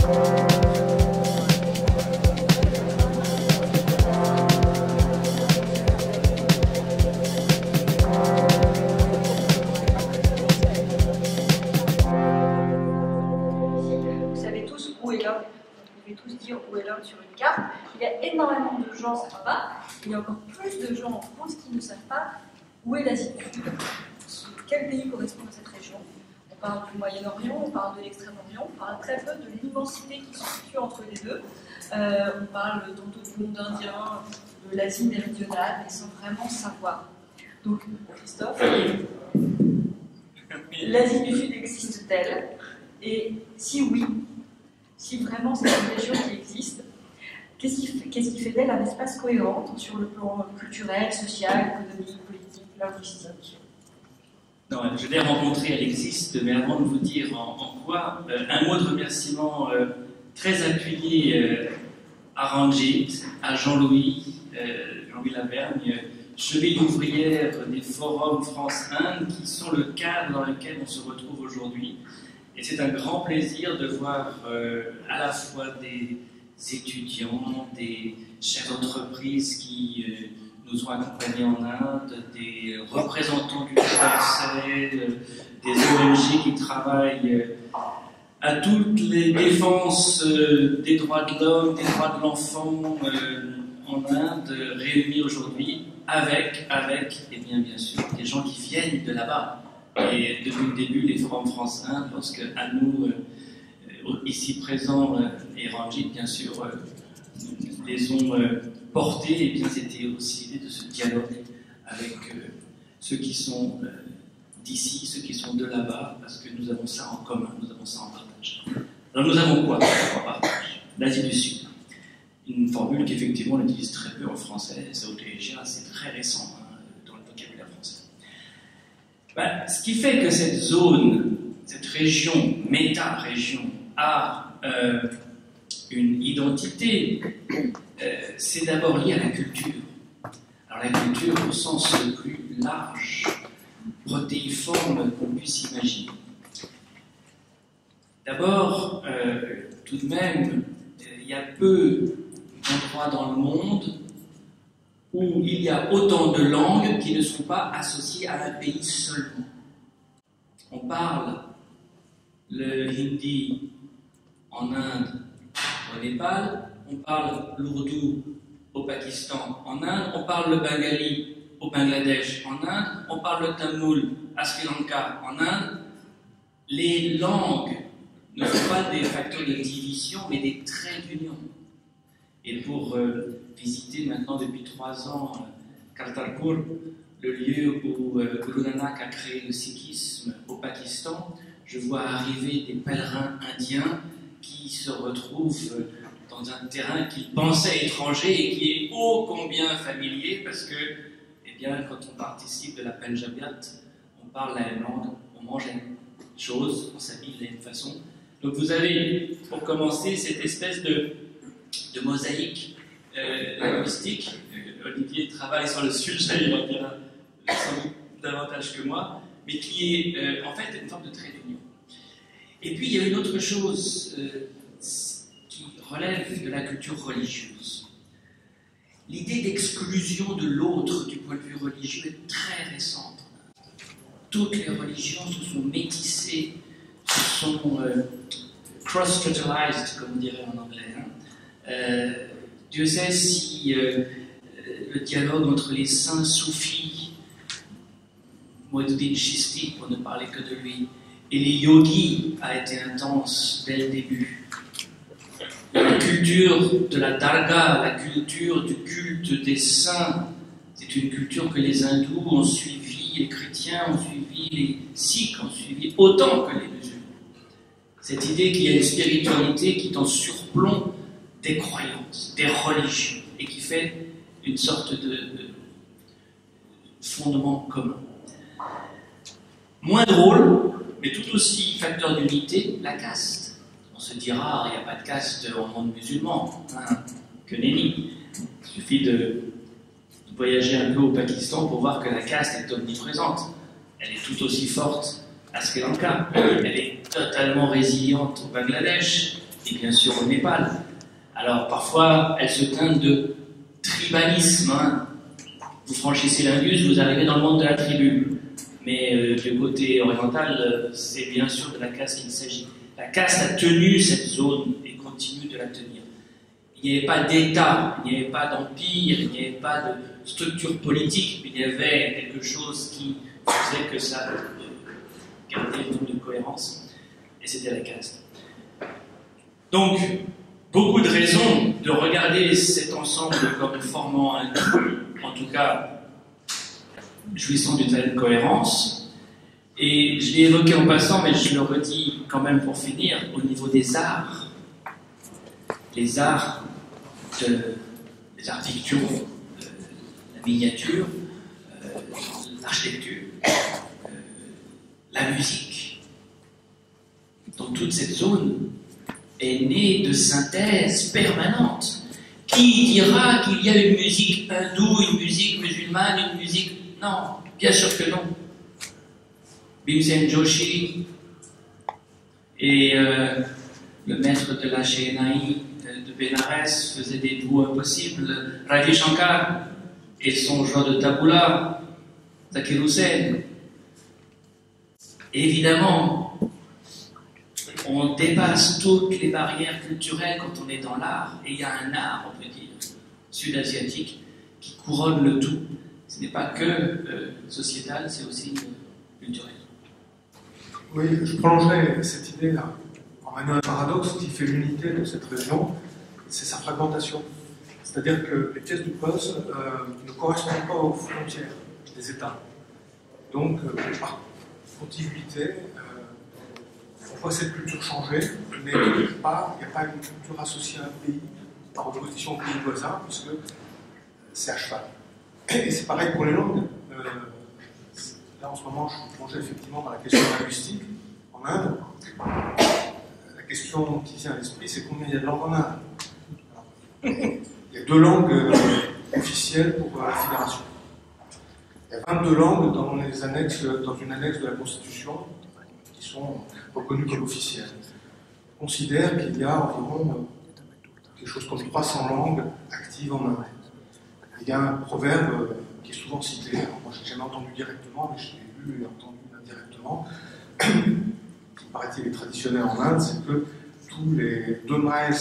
Où est l'homme sur une carte. Il y a énormément de gens qui savent pas. Il y a encore plus de gens en France qui ne savent pas où est l'Asie du Sud. Quel pays correspond à cette région? On parle du Moyen-Orient, on parle de l'Extrême-Orient, on parle très peu de l'immensité qui se situe entre les deux. On parle tantôt du monde indien, de l'Asie méridionale, mais sans vraiment savoir. Donc, Christophe, l'Asie du Sud existe-t-elle? Et si oui, si vraiment c'est une région qui existe, qu'est-ce qui fait d'elle un espace cohérent sur le plan culturel, social, économique, politique, linguistique? Non, je l'ai rencontrée, elle existe, mais avant de vous dire en quoi, un mot de remerciement très appuyé à Ranjit, à Jean-Louis Lavergne, cheville ouvrière des forums France-Inde, qui sont le cadre dans lequel on se retrouve aujourd'hui. Et c'est un grand plaisir de voir à la fois des étudiants, des chefs d'entreprise qui nous ont accompagnés en Inde, des représentants du français, des ONG qui travaillent à toutes les défenses des droits de l'homme, des droits de l'enfant en Inde, réunis aujourd'hui avec et bien sûr, des gens qui viennent de là-bas. Et depuis le début, les forums France-Inde, lorsque à nous, ici présents, et Ranjit, bien sûr, les ont portés, et bien c'était aussi l'idée de ce dialogue avec ceux qui sont d'ici, ceux qui sont de là-bas, parce que nous avons ça en commun, nous avons ça en partage. Alors nous avons quoi en partage? L'Asie du Sud. Une formule qu'effectivement on utilise très peu en français, South Asia, c'est très récent dans le vocabulaire français. Ben, ce qui fait que cette zone, cette région, méta-région, a une identité, c'est d'abord lié à la culture. Alors la culture au sens le plus large, protéiforme qu'on puisse imaginer. D'abord, tout de même, il y a peu d'endroits dans le monde où il y a autant de langues qui ne sont pas associées à un pays seulement. On parle le hindi en Inde, au Népal, on parle l'ourdou au Pakistan, en Inde, on parle le bengali au Bangladesh, en Inde, on parle le tamoul à Sri Lanka, en Inde. Les langues ne sont pas des facteurs de division, mais des traits d'union. Et pour visiter maintenant depuis 3 ans Kartarpur, le lieu où Guru Nanak a créé le sikhisme au Pakistan, je vois arriver des pèlerins indiens qui se retrouvent dans un terrain qu'ils pensaient étranger et qui est ô combien familier parce que, eh bien, quand on participe de la Punjabiyat, on parle la même langue, on mange la même chose, on s'habille de la même façon. Donc vous avez, pour commencer, cette espèce de mosaïque linguistique. Olivier travaille sur le sujet, il en dira sans doute davantage que moi, mais qui est en fait une forme de trait d'union. Et puis il y a une autre chose qui relève de la culture religieuse. L'idée d'exclusion de l'autre du point de vue religieux est très récente. Toutes les religions se sont métissées, se sont cross-fertilized, comme on dirait en anglais. Dieu sait si le dialogue entre les saints soufis, Mohiuddin Chishti, pour ne parler que de lui, et les yogis a été intense dès le début. La culture de la darga, la culture du culte des saints, c'est une culture que les hindous ont suivi, les chrétiens ont suivi, les sikhs ont suivi autant que les musulmans. Cette idée qu'il y a une spiritualité qui est en surplomb des croyances, des religions, et qui fait une sorte de fondement commun. Moins drôle, mais tout aussi facteur d'unité, la caste. On se dira, il n'y a pas de caste au monde musulman, hein, que nenni. Il suffit de voyager un peu au Pakistan pour voir que la caste est omniprésente. Elle est tout aussi forte à Sri Lanka, elle est totalement résiliente au Bangladesh, et bien sûr au Népal. Alors parfois, elle se teinte de tribalisme. Hein. Vous franchissez l'Indus, vous arrivez dans le monde de la tribu. Mais du côté oriental, c'est bien sûr de la caste qu'il s'agit. La caste a tenu cette zone et continue de la tenir. Il n'y avait pas d'État, il n'y avait pas d'empire, il n'y avait pas de structure politique, mais il y avait quelque chose qui faisait que ça gardait une forme de cohérence, et c'était la caste. Donc, beaucoup de raisons de regarder cet ensemble comme formant un tout, en tout cas jouissant d'une certaine cohérence, et je l'ai évoqué en passant, mais je le redis quand même pour finir, au niveau des arts. Les arts picturaux, la miniature, l'architecture, la musique. Dans toute cette zone est née de synthèse permanente. Qui dira qu'il y a une musique hindoue, une musique musulmane, une musique... Non, bien sûr que non. Bhimsen Joshi et le maître de la Shehnai de Bénarès faisait des duos impossibles. Ravi Shankar et son joueur de tabula, Zakir Hussain. Évidemment, on dépasse toutes les barrières culturelles quand on est dans l'art, et il y a un art, on peut dire, sud-asiatique, qui couronne le tout. Ce n'est pas que sociétal, c'est aussi culturel. Oui, je prolongerai cette idée-là en menant un paradoxe qui fait l'unité de cette région, c'est sa fragmentation. C'est-à-dire que les pièces du puzzle ne correspondent pas aux frontières des États. Donc, par contiguïté, on voit cette culture changer, mais il n'y a pas une culture associée à un pays par opposition au pays voisin, puisque c'est à cheval. Et c'est pareil pour les langues. Là, en ce moment, je suis plongé effectivement dans la question linguistique en Inde. La question qui vient à l'esprit, c'est combien il y a de langues en Inde. Alors, il y a 2 langues officielles pour la fédération. Il y a 22 langues dans une annexe de la Constitution qui sont reconnues comme officielles. On considère qu'il y a environ quelque chose comme 300 langues actives en Inde. Il y a un proverbe qui est souvent cité, alors moi je n'ai jamais entendu directement, mais je l'ai lu et entendu indirectement, qui paraît-il est traditionnel en Inde, c'est que tous les 2 miles,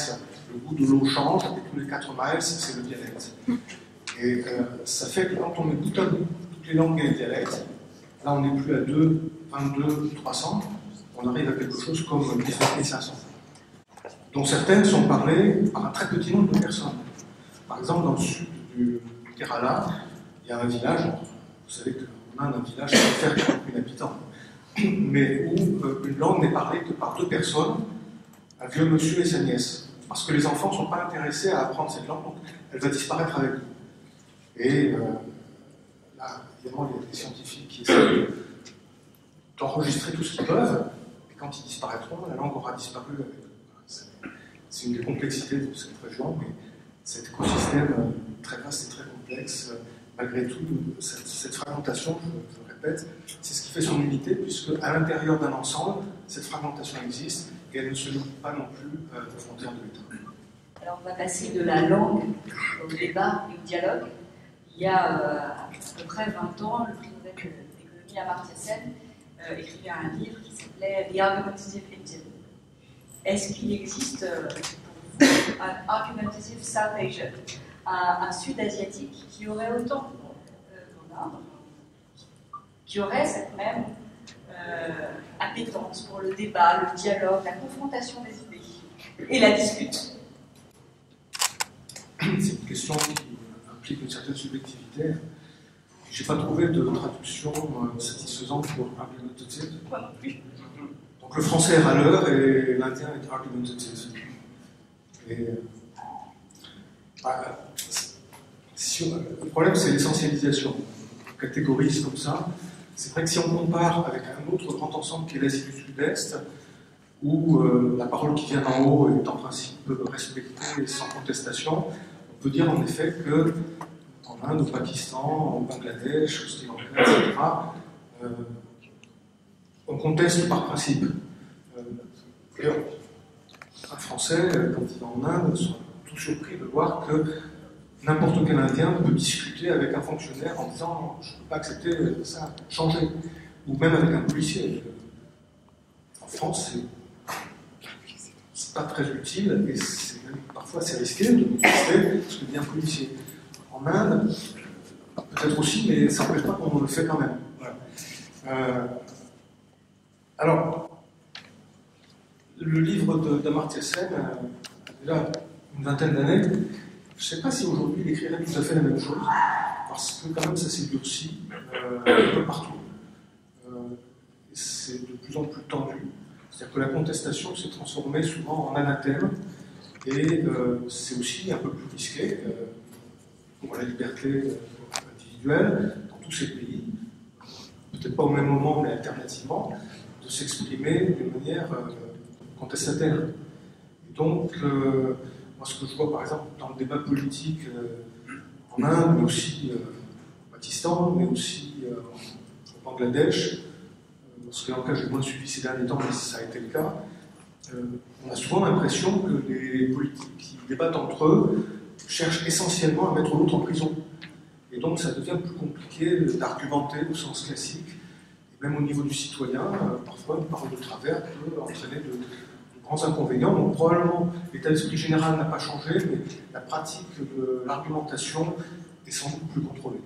le goût de l'eau change, et tous les 4 miles, c'est le dialecte. Et ça fait que quand on met bout à bout toutes les langues et les dialectes, là on n'est plus à 22, 300, on arrive à quelque chose comme 19 500. dont certaines sont parlées par un très petit nombre de personnes. Par exemple, dans le sud du Kerala, il y a un village, vous savez qu'en Inde, un village, ça peut faire 40 000 habitants, mais où une langue n'est parlée que par 2 personnes, un vieux monsieur et sa nièce. Parce que les enfants ne sont pas intéressés à apprendre cette langue, donc elle va disparaître avec eux. Et là, évidemment, il y a des scientifiques qui essaient d'enregistrer tout ce qu'ils peuvent, et quand ils disparaîtront, la langue aura disparu avec eux. C'est une des complexités de cette région, mais cet écosystème très vaste et très complexe, malgré tout, cette fragmentation, je le répète, c'est ce qui fait son unité, puisque à l'intérieur d'un ensemble, cette fragmentation existe, et elle ne se limite pas non plus aux frontières de l'État. Alors on va passer de la langue au débat et au dialogue. Il y a à peu près 20 ans, le prix Nobel d'économie Amartya Sen écrivait un livre qui s'appelait The Argumentative Indian. Est-ce qu'il existe pour vous un Argumentative South Asian, un Sud-Asiatique qui aurait autant qu'en Inde, qui aurait cette même appétence pour le débat, le dialogue, la confrontation des idées et la dispute? C'est une question qui implique une certaine subjectivité. Je n'ai pas trouvé de traduction satisfaisante pour argumentative. Moi non plus. Donc le français est râleur et l'indien est argumentative. Et, le problème, c'est l'essentialisation. On catégorise comme ça. C'est vrai que si on compare avec un autre grand ensemble qui est l'Asie du Sud-Est, où la parole qui vient d'en haut est en principe respectée sans contestation, on peut dire en effet que en Inde, au Pakistan, au Bangladesh, au Sri Lanka, etc., on conteste par principe. Un Français, quand ils vont en Inde, sont tout surpris de voir que n'importe quel Indien peut discuter avec un fonctionnaire en disant « je ne peux pas accepter ça, changer ». Ou même avec un policier. En France, c'est pas très utile et c'est même parfois assez risqué de tester ce que dit un policier. En Inde, peut-être aussi, mais ça n'empêche pas qu'on le fait quand même. Voilà. Alors, le livre d'Amartya Sen a déjà une vingtaine d'années. Je ne sais pas si aujourd'hui il écrirait tout à fait la même chose, parce que quand même ça s'est durci un peu partout. C'est de plus en plus tendu. C'est-à-dire que la contestation s'est transformée souvent en anathème, et c'est aussi un peu plus risqué pour la liberté individuelle dans tous ces pays, peut-être pas au même moment, mais alternativement, de s'exprimer d'une manière contestataire. Et donc, moi, ce que je vois par exemple dans le débat politique en Inde, mais aussi au Pakistan, mais aussi au Bangladesh, Sri Lanka, j'ai moins suivi ces derniers temps, mais ça a été le cas, on a souvent l'impression que les politiques qui débattent entre eux cherchent essentiellement à mettre l'autre en prison. Et donc ça devient plus compliqué d'argumenter au sens classique. Et même au niveau du citoyen, parfois une parole de travers peut entraîner de grands inconvénients. Donc probablement l'état d'esprit général n'a pas changé, mais la pratique de l'argumentation est sans doute plus contrôlée.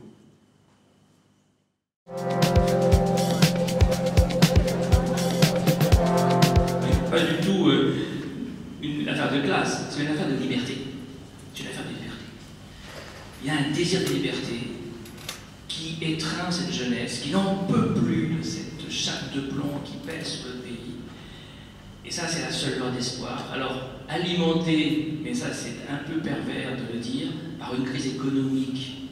Pas du tout une affaire de classe, c'est une affaire de liberté. C'est une affaire de liberté. Il y a un désir de liberté qui étreint cette jeunesse, qui n'en peut plus de cette chape de plomb qui pèse sur le pays. Et ça, c'est la seule lueur d'espoir. Alors, alimenté, mais ça c'est un peu pervers de le dire, par une crise économique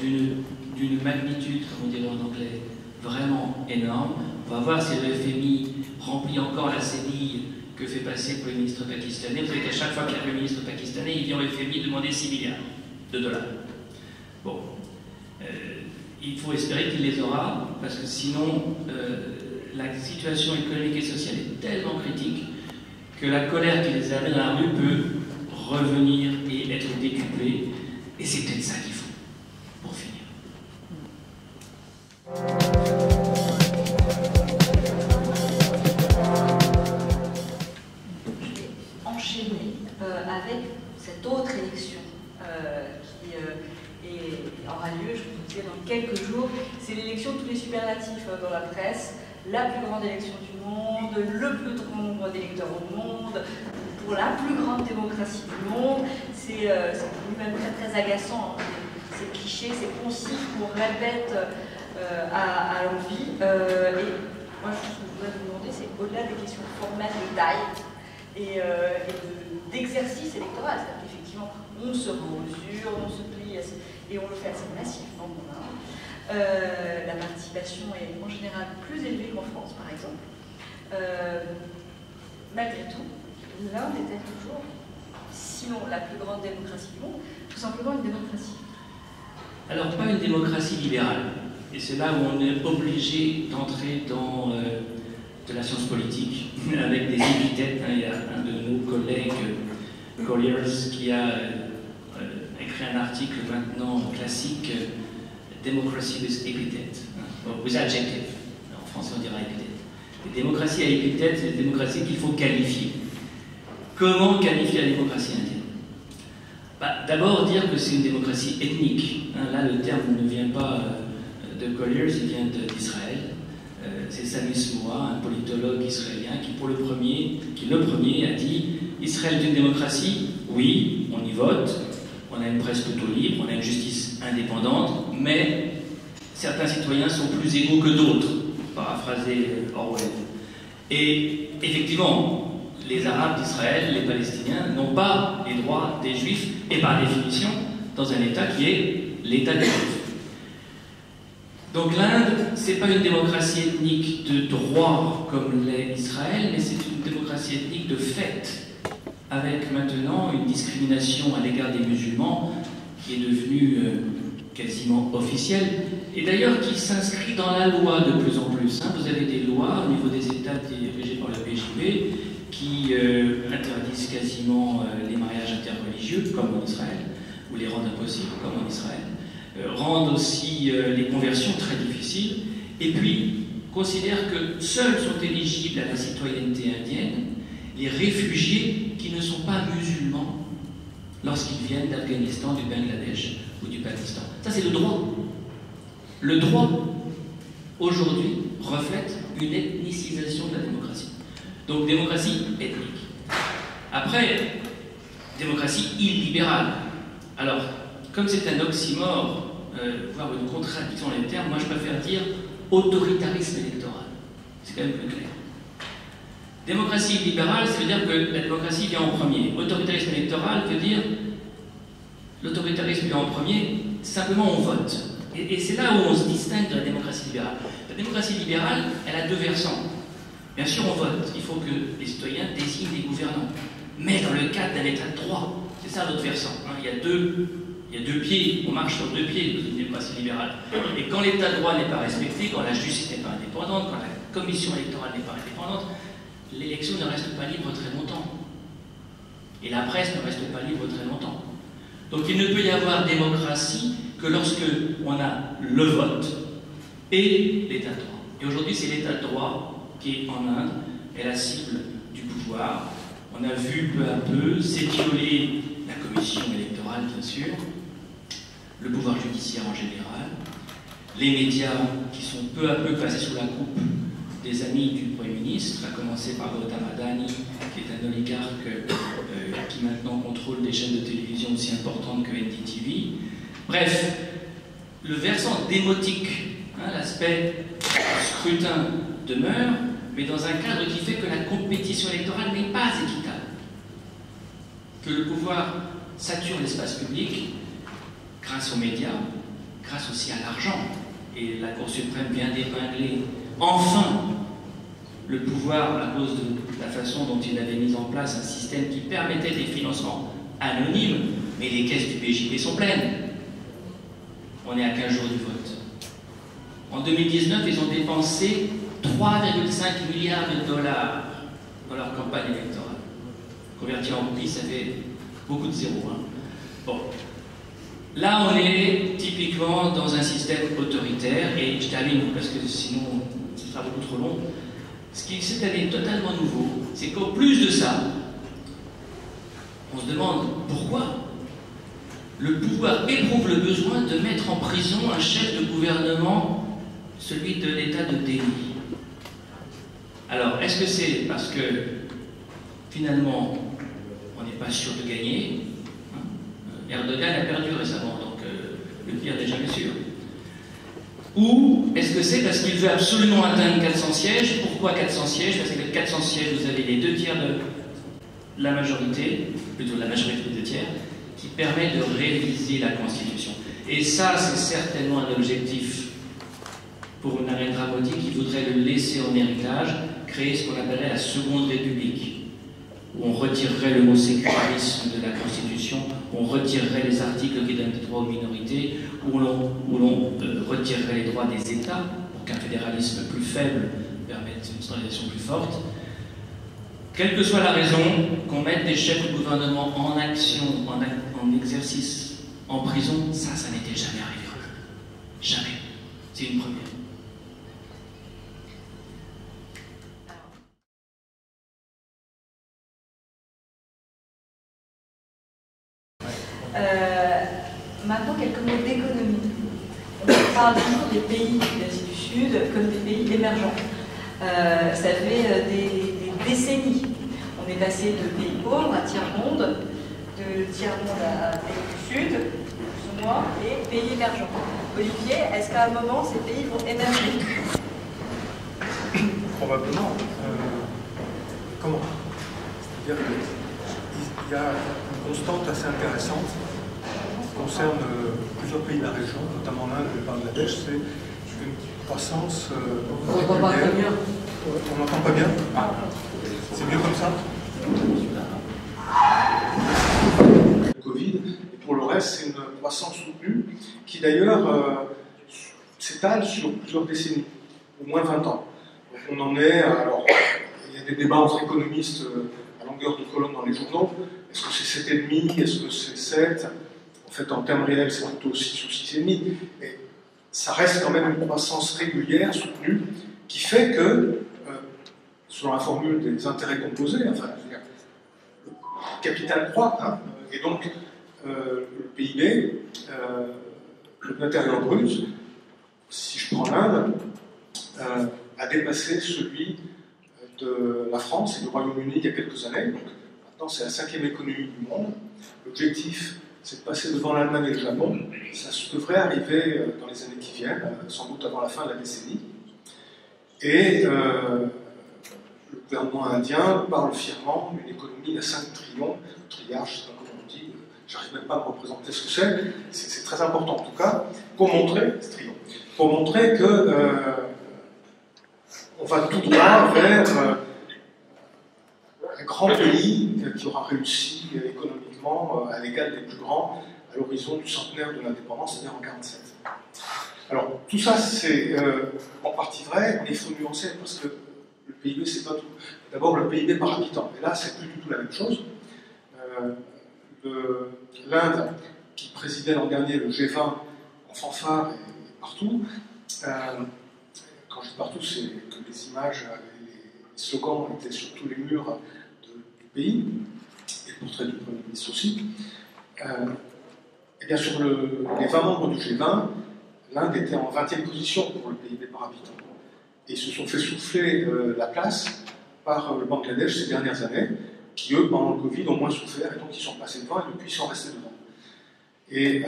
d'une magnitude, comme on dirait en anglais, vraiment énorme. On va voir si le FMI remplit encore la série que fait passer pour le ministre pakistanais. Vous savez qu'à chaque fois qu'il y a le ministre pakistanais, il vient au FMI demander 6 milliards de dollars. Bon, il faut espérer qu'il les aura, parce que sinon, la situation économique et sociale est tellement critique que la colère qui les amène dans la rue peut revenir et être décuplée. Et c'est peut-être ça qu'il faut, pour finir. Avec cette autre élection qui aura lieu, je vous disais, dans quelques jours. C'est l'élection de tous les superlatifs dans la presse, la plus grande élection du monde, le plus grand nombre d'électeurs au monde, pour la plus grande démocratie du monde. C'est même très très agaçant, hein. Ces clichés, ces poncifs qu'on répète à l'envie. Et moi, ce que je voudrais vous demander, c'est au-delà des questions formelles de taille et d'exercice électoral, c'est-à-dire qu'effectivement, on se rend aux urnes, on se plie, et on le fait assez massivement. La participation est en général plus élevée qu'en France, par exemple. Malgré tout, l'Inde était toujours, sinon la plus grande démocratie du monde, tout simplement une démocratie. Alors, pas une démocratie libérale. Et c'est là où on est obligé d'entrer dans de la science politique, avec des épithètes. Il y a un de nos collègues, Colliers, qui a écrit un article maintenant classique, Democracy with epithets, with adjective. En français, on dira épithète. Les démocraties à épithètes, c'est des démocraties qu'il faut qualifier. Comment qualifier la démocratie indienne? D'abord, dire que c'est une démocratie ethnique. Là, le terme ne vient pas de Colliers, il vient d'Israël. C'est Samus Moa, un politologue israélien, qui le premier a dit Israël est une démocratie, oui, on y vote, on a une presse plutôt libre, on a une justice indépendante, mais certains citoyens sont plus égaux que d'autres, paraphraser Orwell. Et effectivement, les Arabes d'Israël, les Palestiniens, n'ont pas les droits des Juifs, et par définition, dans un État qui est l'État des Juifs. Donc l'Inde, c'est pas une démocratie ethnique de droit comme l'est Israël, mais c'est une démocratie ethnique de fait, avec maintenant une discrimination à l'égard des musulmans qui est devenue quasiment officielle, et d'ailleurs qui s'inscrit dans la loi de plus en plus. Vous avez des lois au niveau des États dirigés par le PJB qui interdisent quasiment les mariages interreligieux, comme en Israël, ou les rendent impossibles, comme en Israël, rendent aussi les conversions très difficiles, et puis considèrent que seuls sont éligibles à la citoyenneté indienne les réfugiés qui ne sont pas musulmans lorsqu'ils viennent d'Afghanistan, du Bangladesh ou du Pakistan. Ça, c'est le droit. Le droit, aujourd'hui, reflète une ethnicisation de la démocratie. Donc, démocratie ethnique. Après, démocratie illibérale. Alors, comme c'est un oxymore, voire une contradiction dans les termes, moi je préfère dire autoritarisme électoral. C'est quand même plus clair. Démocratie libérale, ça veut dire que la démocratie vient en premier. Autoritarisme électoral veut dire l'autoritarisme vient en premier, simplement on vote. Et c'est là où on se distingue de la démocratie libérale. La démocratie libérale, elle a deux versants. Bien sûr, on vote. Il faut que les citoyens désignent des gouvernants. Mais dans le cadre d'un état de droit. C'est ça l'autre versant. Hein. Il y a deux pieds. On marche sur deux pieds dans une démocratie libérale. Et quand l'état de droit n'est pas respecté, quand la justice n'est pas indépendante, quand la commission électorale n'est pas indépendante, l'élection ne reste pas libre très longtemps. Et la presse ne reste pas libre très longtemps. Donc il ne peut y avoir démocratie que lorsque on a le vote et l'état de droit. Et aujourd'hui, c'est l'état de droit qui est en Inde, est la cible du pouvoir. On a vu peu à peu s'étioler la commission électorale, bien sûr, le pouvoir judiciaire en général, les médias qui sont peu à peu passés sous la coupe des amis du Premier ministre, à commencer par Gautam Adani, qui est un oligarque qui maintenant contrôle des chaînes de télévision aussi importantes que NDTV. Bref, le versant démotique, hein, l'aspect scrutin demeure, mais dans un cadre qui fait que la compétition électorale n'est pas équitable. Que le pouvoir sature l'espace public grâce aux médias, grâce aussi à l'argent. Et la Cour suprême vient d'épingler enfin le pouvoir à cause de la façon dont il avait mis en place un système qui permettait des financements anonymes, mais les caisses du PJP sont pleines. On est à 15 jours du vote. En 2019, ils ont dépensé 3,5 milliards de dollars dans leur campagne électorale. Converti en roupies, ça fait beaucoup de zéros. Hein. Bon. Là, on est typiquement dans un système autoritaire, et je termine parce que sinon, ce sera beaucoup trop long. Ce qui, cette année, est totalement nouveau, c'est qu'en plus de ça, on se demande pourquoi le pouvoir éprouve le besoin de mettre en prison un chef de gouvernement, celui de l'État de Delhi. Alors, est-ce que c'est parce que, finalement, on n'est pas sûr de gagner, hein? Erdogan a perdu récemment, donc le pire n'est jamais sûr. Ou est-ce que c'est parce qu'il veut absolument atteindre 400 sièges? Pourquoi 400 sièges? Parce qu'avec 400 sièges, vous avez les 2 tiers de la majorité, plutôt la majorité des 2 tiers, qui permet de réviser la Constitution. Et ça, c'est certainement un objectif pour Narendra Modi qui voudrait le laisser en héritage, créer ce qu'on appellerait la Seconde République, où on retirerait le mot sécularisme de la Constitution, où on retirerait les articles qui donnent des droits aux minorités, où l'on retirerait les droits des États, pour qu'un fédéralisme plus faible permette une centralisation plus forte. Quelle que soit la raison, qu'on mette des chefs de gouvernement en action, en exercice, en prison, ça n'était jamais arrivé. Jamais. C'est une première. Maintenant, quelques mots d'économie. On parle toujours des pays d'Asie du Sud comme des pays émergents. Ça fait des décennies. On est passé de pays pauvres à tiers-monde, de tiers-monde à pays du Sud, plus ou moins, et pays émergents. Olivier, est-ce qu'à un moment, ces pays vont émerger? Probablement. Comment? C'est-à-dire qu'il y a une constante assez intéressante qui concerne plusieurs pays de la région, notamment l'Inde et le Bangladesh, c'est une croissance. On n'entend pas très bien. On n'entend pas bien? Ah. C'est mieux comme ça? Le Covid, et pour le reste, c'est une croissance soutenue qui d'ailleurs s'étale sur plusieurs décennies, au moins 20 ans. Donc on en est, alors, il y a des débats entre économistes à longueur de colonne dans les journaux. Est-ce que c'est 7,5? Est-ce que c'est 7? En fait, en termes réels, c'est plutôt 6 ou 6,5. Mais ça reste quand même une croissance régulière, soutenue, qui fait que, selon la formule des intérêts composés, enfin, je veux dire, le capital croît, hein, et donc le PIB, le produit intérieur brut, si je prends l'Inde, a dépassé celui de la France et du Royaume-Uni il y a quelques années. Donc, maintenant, c'est la 5e économie du monde. L'objectif, c'est de passer devant l'Allemagne et le Japon. Ça devrait arriver dans les années qui viennent, sans doute avant la fin de la décennie. Et le gouvernement indien parle fièrement d'une économie à 5 trillions, trilliards, je ne sais pas comment on dit, j'arrive même pas à me représenter ce que c'est très important en tout cas, pour montrer que on va tout droit vers un grand pays qui aura réussi économiquement à l'égal des plus grands à l'horizon du centenaire de l'indépendance, c'est-à-dire en 1947. Alors, tout ça, c'est en partie vrai, mais il faut nuancer parce que le PIB, c'est pas tout. D'abord, le PIB par habitant. Et là, c'est plus du tout la même chose. L'Inde, qui présidait l'an dernier le G20 en fanfare et partout, quand je dis partout, c'est que les images, les slogans étaient sur tous les murs du pays, et le portrait du Premier ministre aussi. Et bien sur les 20 membres du G20, l'Inde était en 20e position pour le PIB par habitant. Et ils se sont fait souffler la place par le Bangladesh ces dernières années, qui eux, pendant le Covid, ont moins souffert, et donc ils sont passés devant, et depuis ils sont restés devant. Et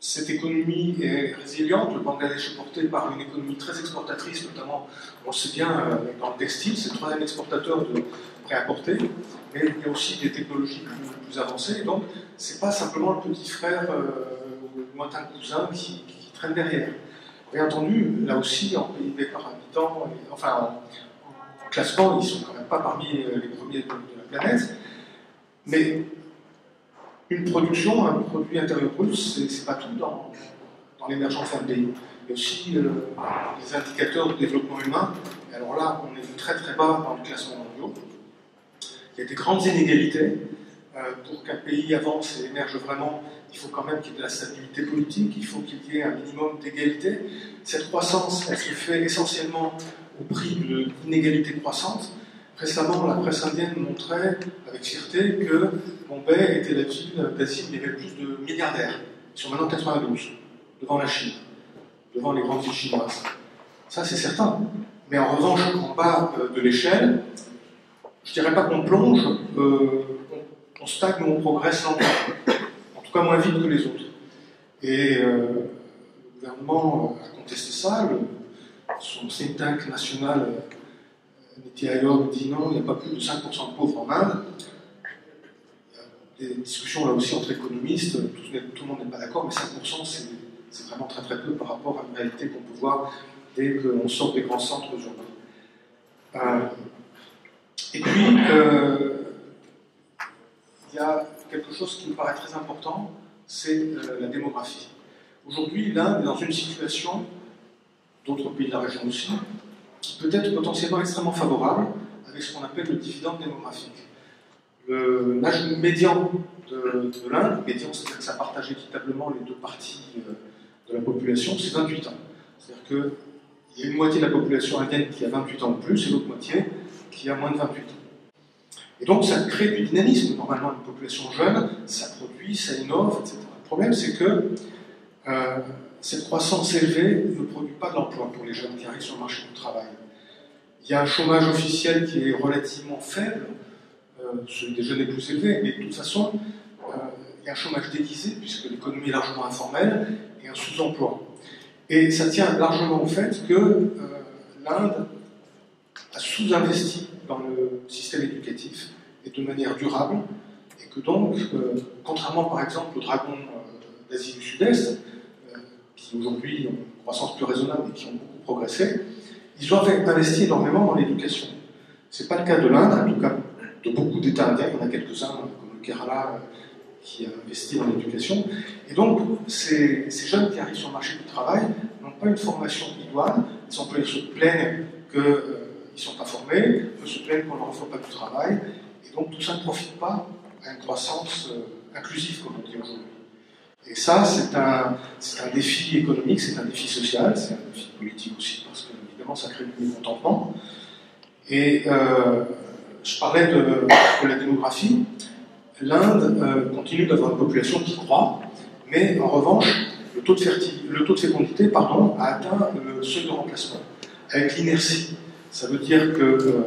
cette économie est résiliente. Le Bangladesh est porté par une économie très exportatrice, notamment, on le sait bien, dans le textile, c'est le 3e exportateur de prêt-à-porter, mais il y a aussi des technologies plus avancées, donc c'est pas simplement le petit frère ou le lointain cousin qui traîne derrière. Bien entendu, là aussi, en PIB par habitant, enfin en classement, ils ne sont quand même pas parmi les premiers de la planète, mais une production, un produit intérieur brut, c'est pas tout dans l'émergence d'un pays. Il y a aussi les indicateurs de développement humain. Et alors là, on est très très bas dans le classement mondial. Il y a des grandes inégalités. Pour qu'un pays avance et émerge vraiment, il faut quand même qu'il y ait de la stabilité politique, il faut qu'il y ait un minimum d'égalité. Cette croissance, elle se fait essentiellement au prix d'une inégalité croissante. Récemment, la presse indienne montrait avec fierté que Bombay était la ville d'Asie où il y avait le plus de milliardaires. Ils sont maintenant 92, devant la Chine, devant les grandes villes chinoises. Ça, c'est certain. Mais en revanche, en bas de l'échelle, je ne dirais pas qu'on plonge, on stagne ou on progresse lentement. En tout cas, moins vite que les autres. Et le gouvernement a contesté ça. Son think tank national, Niti Aayog, dit non, il n'y a pas plus de 5% de pauvres en Inde. Il y a des discussions là aussi entre économistes, tout le monde n'est pas d'accord, mais 5% c'est vraiment très très peu par rapport à une réalité qu'on peut voir dès qu'on sort des grands centres urbains. Et puis, il y a quelque chose qui me paraît très important, c'est la démographie. Aujourd'hui, l'Inde est dans une situation, d'autres pays de la région aussi, qui peut être potentiellement extrêmement favorable avec ce qu'on appelle le dividende démographique. L'âge médian de l'Inde, médian c'est-à-dire que ça partage équitablement les deux parties de la population, c'est 28 ans. C'est-à-dire qu'il y a une moitié de la population indienne qui a 28 ans de plus et l'autre moitié qui a moins de 28 ans. Et donc ça crée du dynamisme. Normalement, une population jeune, ça produit, ça innove, etc. Le problème, c'est que cette croissance élevée ne produit pas d'emploi pour les jeunes qui arrivent sur le marché du travail. Il y a un chômage officiel qui est relativement faible, celui des jeunes est plus élevé, mais de toute façon, il y a un chômage déguisé, puisque l'économie est largement informelle, et un sous-emploi. Et ça tient largement au fait que l'Inde a sous-investi dans le système éducatif, et de manière durable, et que donc, contrairement par exemple aux dragons d'Asie du Sud-Est, qui aujourd'hui ont une croissance plus raisonnable et qui ont beaucoup progressé, ils ont investi énormément dans l'éducation. Ce n'est pas le cas de l'Inde, en tout cas de beaucoup d'États indiens, il y en a quelques-uns, comme le Kerala, qui a investi dans l'éducation. Et donc, ces jeunes qui arrivent sur le marché du travail n'ont pas une formation idoine, les employeurs se plaignent qu'ils ne sont pas formés, ne se plaignent qu'on ne leur offre pas du travail, et donc tout ça ne profite pas à une croissance inclusive, comme on dit aujourd'hui. Et ça, c'est un défi économique, c'est un défi social, c'est un défi politique aussi, parce que évidemment ça crée du mécontentement. Et je parlais de la démographie. L'Inde continue d'avoir une population qui croît, mais en revanche, le taux de fécondité a atteint le seuil de remplacement, avec l'inertie. Ça veut dire que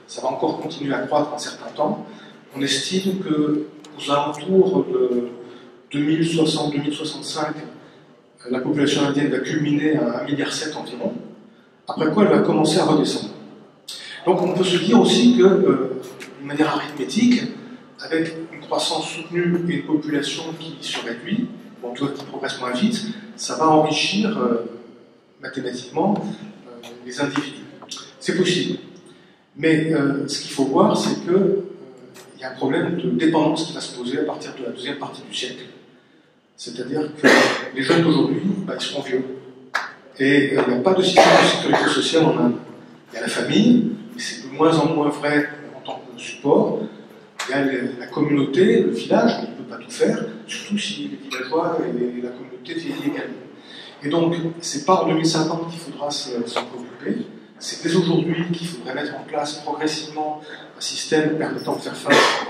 ça va encore continuer à croître un certain temps. On estime qu'aux alentours de 2060-2065, la population indienne va culminer à 1,7 milliard environ, après quoi elle va commencer à redescendre. Donc on peut se dire aussi que, d'une manière arithmétique, avec une croissance soutenue et une population qui se réduit, ou en tout cas qui progresse moins vite, ça va enrichir mathématiquement les individus. C'est possible. Mais ce qu'il faut voir, c'est qu'il y a un problème de dépendance qui va se poser à partir de la deuxième partie du siècle. C'est-à-dire que les jeunes d'aujourd'hui, ils seront vieux. Et il n'y a pas de système de sécurité sociale en Inde. Il y a la famille, mais c'est de moins en moins vrai en tant que support. Il y a la communauté, le village, qui ne peut pas tout faire, surtout si les villageois et la communauté vieillissent également. Et donc, c'est pas en 2050 qu'il faudra s'en préoccuper, c'est dès aujourd'hui qu'il faudrait mettre en place progressivement un système permettant de faire face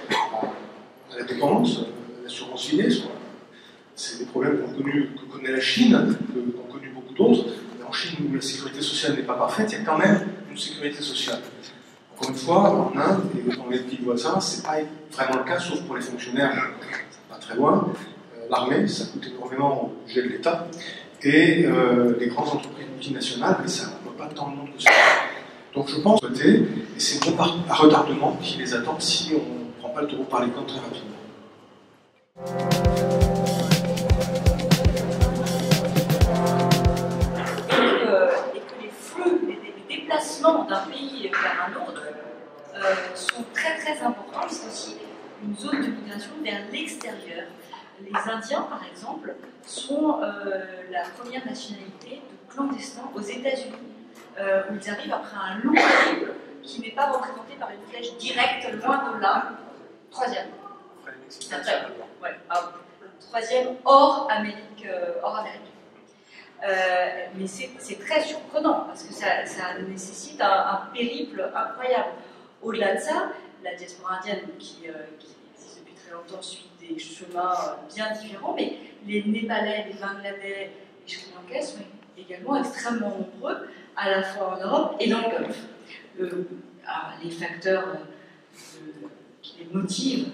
à la dépendance, l'assurance vieillesse. C'est des problèmes que connaît la Chine, qu'ont connu beaucoup d'autres. Mais en Chine, où la sécurité sociale n'est pas parfaite, il y a quand même une sécurité sociale. Encore une fois, en Inde et dans les pays voisins, ce n'est pas vraiment le cas, sauf pour les fonctionnaires, pas très loin. L'armée, ça coûte énormément au budget de l'État, et les grandes entreprises multinationales, mais ça n'emploie pas tant de monde que ça. Donc je pense que c'est un retardement qui les attend si on ne prend pas le taureau par les cornes très rapidement. Et que les flux, les déplacements d'un pays vers un autre sont très très importants. C'est aussi une zone de migration vers l'extérieur. Les Indiens, par exemple, sont la première nationalité de clandestins aux États-Unis, où ils arrivent après un long périple qui n'est pas représenté par une flèche directe, loin de là. Troisième. Troisième hors Amérique. Mais c'est très surprenant parce que ça nécessite un périple incroyable. Au-delà de ça, la diaspora indienne qui existe depuis très longtemps suit des chemins bien différents, mais les Népalais, les Bangladais, les Sri Lankais sont également extrêmement nombreux, à la fois en Europe et dans le Golfe. Les facteurs qui les motivent,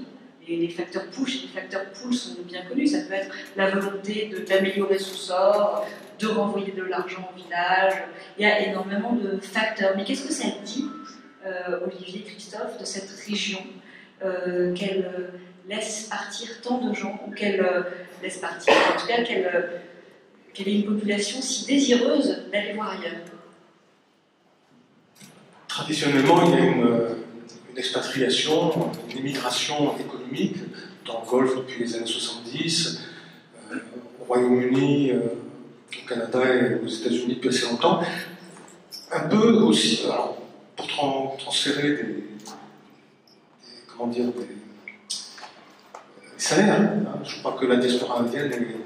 les facteurs push et les facteurs pull sont bien connus. Ça peut être la volonté d'améliorer son sort, de renvoyer de l'argent au village. Il y a énormément de facteurs. Mais qu'est-ce que ça dit, Olivier, Christophe, de cette région qu'elle laisse partir tant de gens, ou qu'elle laisse partir, en tout cas qu'elle ait une population si désireuse d'aller voir ailleurs? Traditionnellement, il y a une expatriation, une immigration économique dans le Golfe depuis les années 70, au Royaume-Uni, au Canada et aux États-Unis depuis assez longtemps. Un peu aussi, alors, pour transférer des salaires. Hein. Je crois que la diaspora indienne est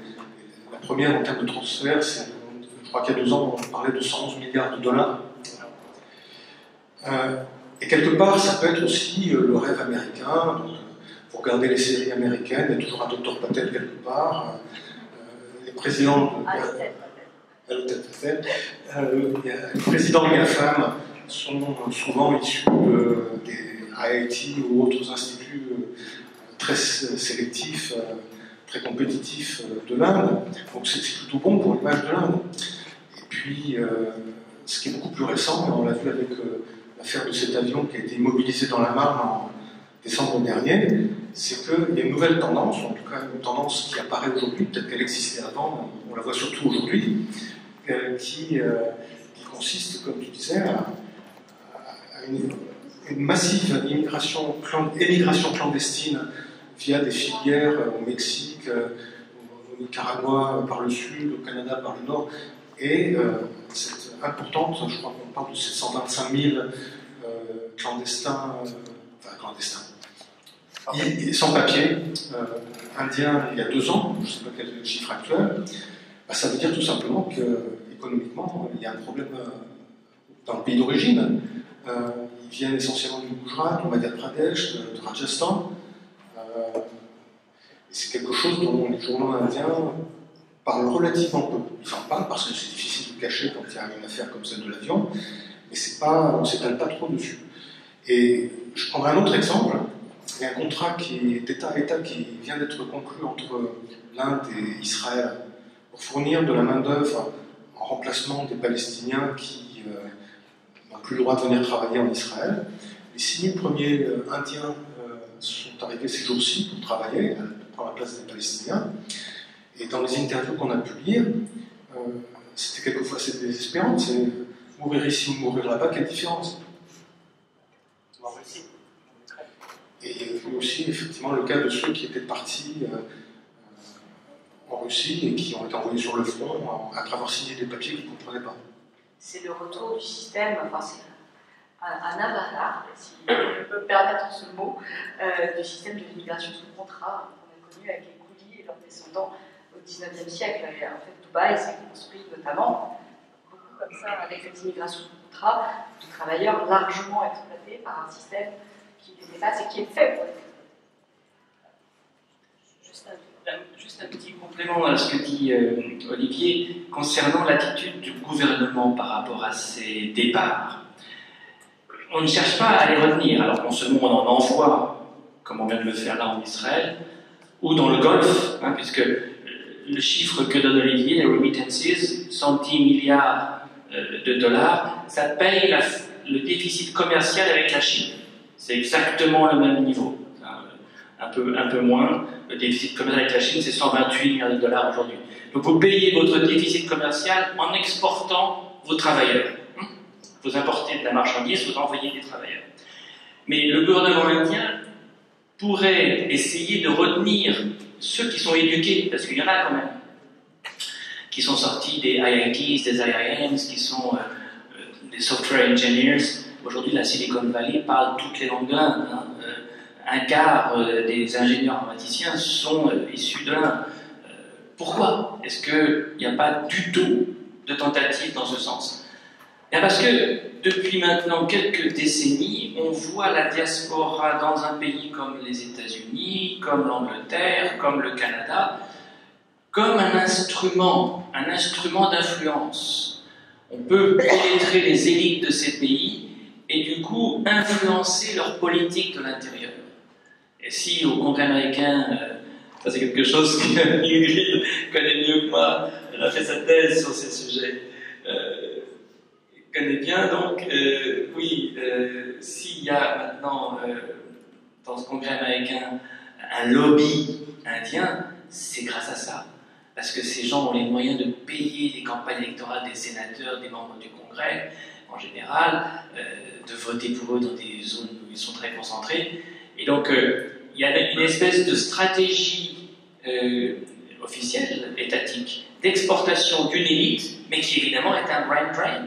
la première en termes de transfert. Je crois qu'il y a 2 ans, on parlait de 111 milliards de dollars. Et quelque part, ça peut être aussi le rêve américain. Donc, vous regardez les séries américaines, il y a toujours un Dr Patel quelque part. Les présidents les présidents de GAFAM sont souvent issus des IIT ou autres instituts très sélectifs, très compétitifs de l'Inde. Donc c'est plutôt bon pour l'image de l'Inde. Et puis, ce qui est beaucoup plus récent, on l'a vu avec l'affaire de cet avion qui a été immobilisé dans la Marne en décembre dernier, c'est qu'il y a une nouvelle tendance, en tout cas une tendance qui apparaît aujourd'hui, peut-être qu'elle existait avant, on la voit surtout aujourd'hui, qui consiste, comme tu disais, à une massive émigration clandestine via des filières au Mexique, au Nicaragua par le sud, au Canada par le nord, et c'est importante, je crois qu'on parle de 725 000 clandestins, sans papier, indiens il y a 2 ans, je ne sais pas quel est le chiffre actuel, bah, ça veut dire tout simplement qu'économiquement, il y a un problème dans le pays d'origine. Ils viennent essentiellement du Gujarat, du Madhya Pradesh, de Rajasthan. C'est quelque chose dont les journaux indiens parlent relativement peu. Ils en parlent parce que c'est difficile de cacher quand il y a une affaire comme celle de l'avion, mais on ne s'étale pas trop dessus. Et je prendrai un autre exemple. Il y a un contrat d'État à État qui vient d'être conclu entre l'Inde et Israël pour fournir de la main-d'œuvre en remplacement des Palestiniens qui n'ont plus le droit de venir travailler en Israël. Les 6000 premiers Indiens sont arrivés ces jours-ci pour travailler, pour prendre la place des Palestiniens. Et dans les interviews qu'on a pu lire, c'était quelquefois assez désespérant. C'est mourir ici ou mourir là-bas, quelle différence? Et il y a eu aussi effectivement le cas de ceux qui étaient partis en Russie et qui ont été envoyés sur le front après avoir signé des papiers qu'ils ne comprenaient pas. C'est le retour du système, enfin c'est un avatar, si je peux me permettre ce mot, du système de l'immigration sous contrat qu'on a connu avec les coulis et leurs descendants au XIXe siècle. Et en fait, Dubaï s'est construit notamment beaucoup comme ça, avec cette immigration sous contrat, de travailleurs largement exploités par un système qui les dépasse et qui est fait pour les Juste un petit complément à ce que dit Olivier concernant l'attitude du gouvernement par rapport à ces départs. On ne cherche pas à les retenir, alors non seulement on en envoie, comme on vient de le faire là en Israël, ou dans le Golfe, hein, puisque le chiffre que donne Olivier, les remittances, 110 milliards de dollars, ça paye le déficit commercial avec la Chine. C'est exactement le même niveau, un peu moins. Le déficit commercial avec la Chine, c'est 128 milliards de dollars aujourd'hui. Donc vous payez votre déficit commercial en exportant vos travailleurs. Vous importez de la marchandise, vous envoyez des travailleurs. Mais le gouvernement indien pourrait essayer de retenir ceux qui sont éduqués, parce qu'il y en a quand même, qui sont sortis des IITs, des IIMs, qui sont des software engineers. Aujourd'hui, la Silicon Valley parle toutes les langues de l'Inde. Hein. Un quart des ingénieurs informaticiens sont issus de l'Inde. Pourquoi est-ce qu'il n'y a pas du tout de tentative dans ce sens? Bien parce que depuis maintenant quelques décennies, on voit la diaspora dans un pays comme les États-Unis, comme l'Angleterre, comme le Canada, comme un instrument d'influence. On peut pénétrer les élites de ces pays et du coup influencer leur politique de l'intérieur. Et si au Congrès américain, ça c'est quelque chose que Ingrid connaît mieux que moi, elle a fait sa thèse sur ces sujets, connaît bien, donc oui, s'il y a maintenant dans ce Congrès américain un lobby indien, c'est grâce à ça. Parce que ces gens ont les moyens de payer les campagnes électorales des sénateurs, des membres du Congrès, en général, de voter pour eux dans des zones où ils sont très concentrés. Et donc, il y a une espèce de stratégie officielle, étatique, d'exportation d'une élite, mais qui évidemment est un brain drain.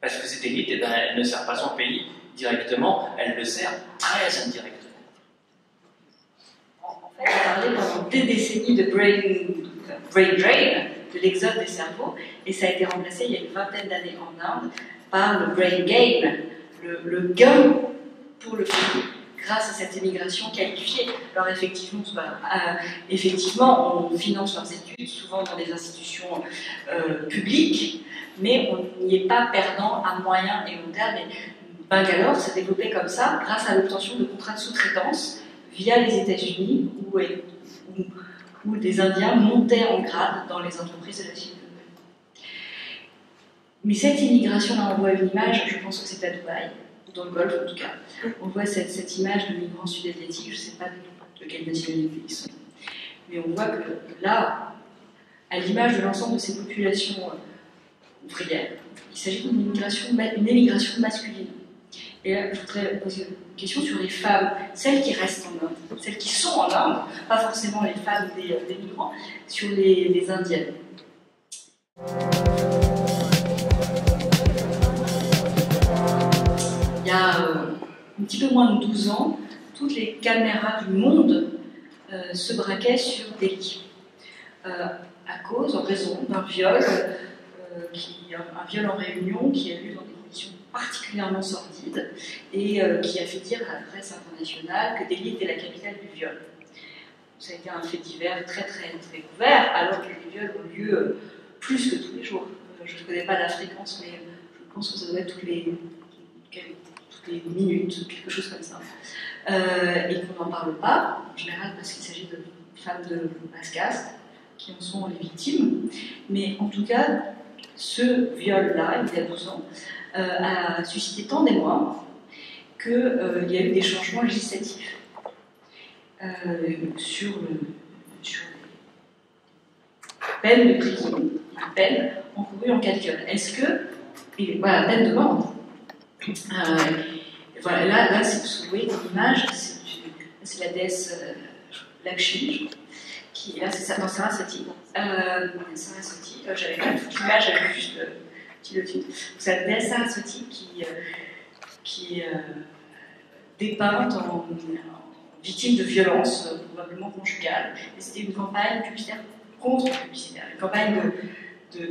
Parce que cette élite, eh ben, elle ne sert pas son pays directement, elle le sert très indirectement. En fait, on a parlé pendant des décennies de brain drain, de l'exode des cerveaux, et ça a été remplacé il y a une vingtaine d'années en Inde par le brain gain, le gain pour le pays, grâce à cette immigration qualifiée. Alors effectivement, on finance leurs études, souvent dans des institutions publiques, mais on n'y est pas perdant à moyen et long terme. Et Bangalore s'est développé comme ça, grâce à l'obtention de contrats de sous-traitance via les États-Unis, où des Indiens montaient en grade dans les entreprises de la Silicon Valley. Mais cette immigration-là envoie une image, je pense que c'est à Dubaï, ou dans le Golfe en tout cas. On voit cette image de migrants sud-asiatiques, je ne sais pas de quelle nationalité ils sont. Mais on voit que là, à l'image de l'ensemble de ces populations ouvrières, il s'agit d'une émigration masculine. Et là, je voudrais poser une question sur les femmes, celles qui restent en Inde, celles qui sont en Inde, pas forcément les femmes des migrants, sur les Indiennes. Il y a un petit peu moins de 12 ans, toutes les caméras du monde se braquaient sur Delhi. En raison d'un viol, un viol en réunion qui a eu dans des conditions particulièrement sordides et qui a fait dire à la presse internationale que Delhi était la capitale du viol. Ça a été un fait divers très couvert, alors que les viols ont lieu plus que tous les jours. Je ne connais pas la fréquence, mais je pense que ça doit être toutes les minutes, quelque chose comme ça. Et qu'on n'en parle pas, en général parce qu'il s'agit de femmes de basse caste qui en sont les victimes. Mais en tout cas, ce viol-là, il y a 12 ans, a suscité tant d'émoi qu'il y a eu des changements législatifs sur les peines de prison, la peine encourue en cas de viol. Est-ce que, et voilà, la peine de mort, voilà, là si vous voyez dans l'image, c'est la déesse Lakshmi, qui là c'est dans Saraswati. Saraswati, j'avais pas toute l'image, j'avais juste le titre. C'est la déesse Saraswati qui est dépeinte en victime de violences, probablement conjugales. Et c'était une campagne publicitaire contre-publicitaire, une campagne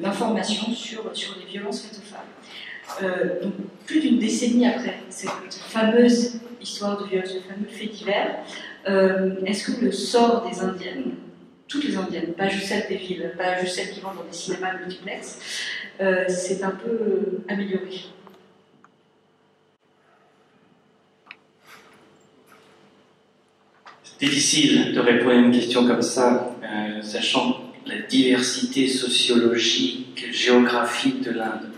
d'information sur les violences faites aux femmes. Donc, plus d'une décennie après cette fameuse histoire de viol, ce fameux fait divers, est-ce que le sort des Indiennes, toutes les Indiennes, pas juste celles des villes, pas juste celles qui vont dans des cinémas multiplex, s'est un peu amélioré? C'est difficile de répondre à une question comme ça, sachant la diversité sociologique, géographique de l'Inde.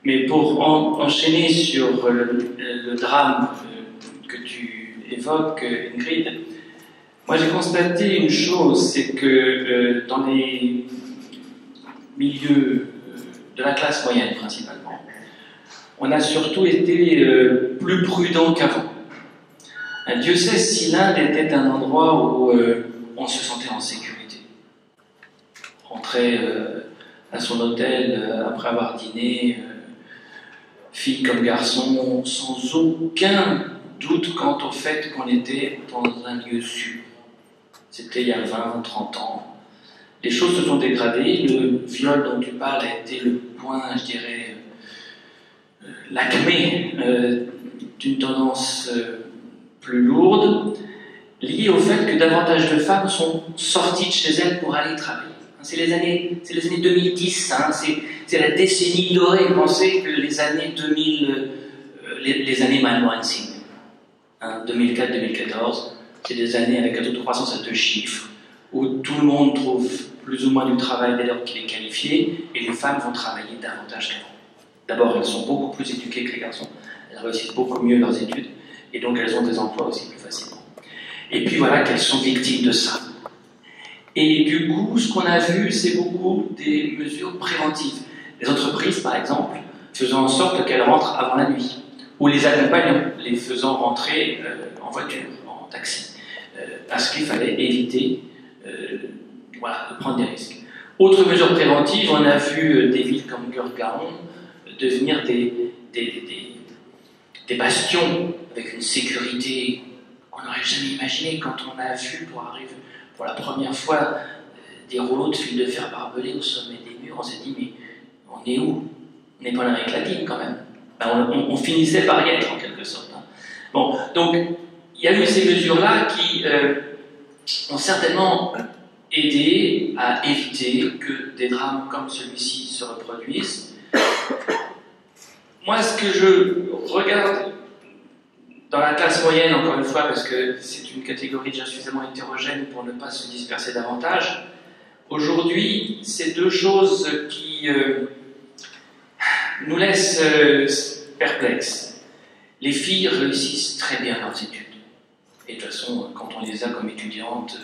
Mais pour enchaîner sur le drame que tu évoques, Ingrid, moi j'ai constaté une chose, c'est que dans les milieux de la classe moyenne principalement, on a surtout été plus prudent qu'avant. Dieu sait si l'Inde était un endroit où on se sentait en sécurité. Rentrer à son hôtel après avoir dîné, fille comme garçon, sans aucun doute quant au fait qu'on était dans un lieu sûr. C'était il y a 20, 30 ans. Les choses se sont dégradées. Le viol dont tu parles a été le point, je dirais, l'acmé d'une tendance plus lourde, liée au fait que davantage de femmes sont sorties de chez elles pour aller travailler. C'est les années 2010, hein, c'est la décennie dorée. Pensez que les années 2000, les années Manmohan Singh, hein, 2004-2014, c'est des années avec un taux de croissance à 2 chiffres, où tout le monde trouve plus ou moins du travail dès lors qu'il est qualifié, et les femmes vont travailler davantage qu'avant. D'abord, elles sont beaucoup plus éduquées que les garçons, elles réussissent beaucoup mieux leurs études, et donc elles ont des emplois aussi plus facilement. Et puis voilà qu'elles sont victimes de ça. Et du coup, ce qu'on a vu, c'est beaucoup des mesures préventives. Les entreprises, par exemple, faisant en sorte qu'elles rentrent avant la nuit, ou les accompagnant, les faisant rentrer en voiture, en taxi, parce qu'il fallait éviter de prendre des risques. Autre mesure préventive, on a vu des villes comme Gurgaon devenir des bastions avec une sécurité qu'on n'aurait jamais imaginée quand on a vu pour la première fois des rouleaux de fil de fer barbelés au sommet des murs. On s'est dit, mais on est où? On n'est pas en Amérique latine quand même. Ben, on finissait par y être en quelque sorte. Hein. Bon, donc il y a eu ces mesures-là qui ont certainement aidé à éviter que des drames comme celui-ci se reproduisent. Moi, ce que je regarde dans la classe moyenne, encore une fois, parce que c'est une catégorie déjà suffisamment hétérogène pour ne pas se disperser davantage, aujourd'hui, c'est deux choses qui nous laissent perplexes. Les filles réussissent très bien leurs études. Et de toute façon, quand on les a comme étudiantes,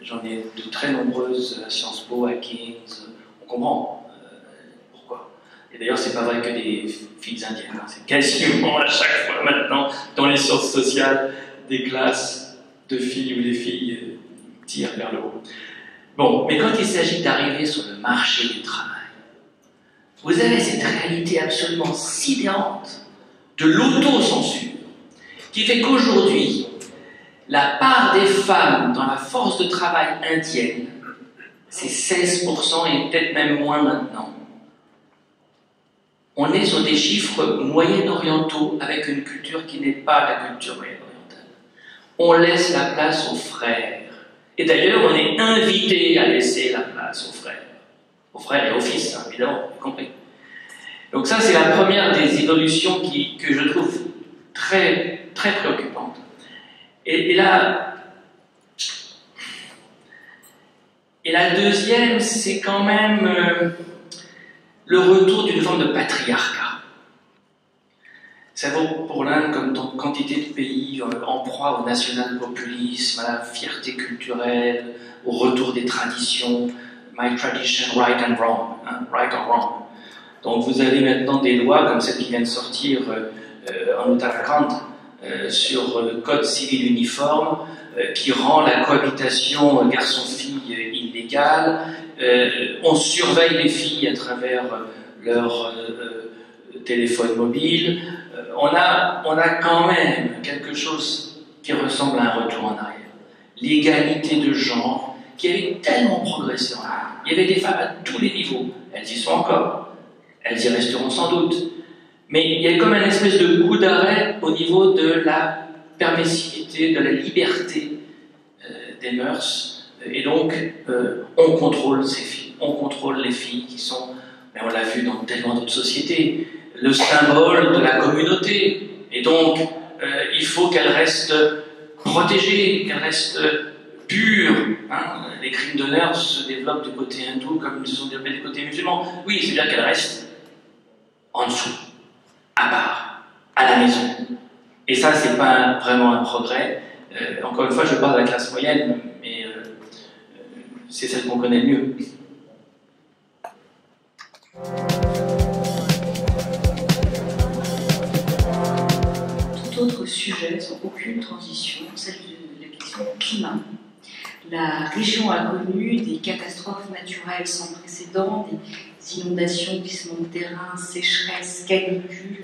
j'en ai de très nombreuses à Sciences Po, à King's, on comprend pourquoi. Et d'ailleurs, c'est pas vrai que des filles indiennes, hein. C'est quasiment à chaque fois maintenant, dans les sciences sociales, des classes de filles où les filles tirent vers le haut. Bon, mais quand il s'agit d'arriver sur le marché du travail, vous avez cette réalité absolument sidérante de l'autocensure, qui fait qu'aujourd'hui, la part des femmes dans la force de travail indienne, c'est 16% et peut-être même moins maintenant. On est sur des chiffres moyen-orientaux avec une culture qui n'est pas la culture moyen-orientale. On laisse la place aux frères. Et d'ailleurs, on est invité à laisser la place aux frères et aux fils, hein, évidemment, vous compris. Donc ça, c'est la première des évolutions que je trouve très, très préoccupante. Et la deuxième, c'est quand même le retour d'une forme de patriarcat. Ça vaut pour l'Inde comme dans quantité de pays en proie au national-populisme, à la fierté culturelle, au retour des traditions, my tradition, right and wrong, hein, right or wrong. Donc vous avez maintenant des lois comme celle qui vient de sortir en Uttarakhand sur le code civil uniforme qui rend la cohabitation garçon-fille illégale. On surveille les filles à travers leur téléphone mobile. On a quand même quelque chose qui ressemble à un retour en arrière. L'égalité de genre qui avait tellement progressé en Inde. Il y avait des femmes à tous les niveaux. Elles y sont encore. Elles y resteront sans doute. Mais il y a comme une espèce de coup d'arrêt au niveau de la permissivité, de la liberté des mœurs. Et donc, on contrôle ces filles. On contrôle les filles qui sont, mais on l'a vu dans tellement d'autres sociétés, le symbole de la communauté. Et donc, il faut qu'elles restent protégées, qu'elles restent pures. Hein. Les crimes d'honneur se développent du côté hindou comme ils se sont développés du côté musulman. Oui, c'est bien qu'elles restent en dessous, à part, à la maison. Et ça, c'est pas vraiment un progrès. Encore une fois, je parle de la classe moyenne, mais c'est celle qu'on connaît le mieux. Tout autre sujet, sans aucune transition, celle de la question du climat. La région a connu des catastrophes naturelles sans précédent, des inondations, glissements de terrain, sécheresses, canicules,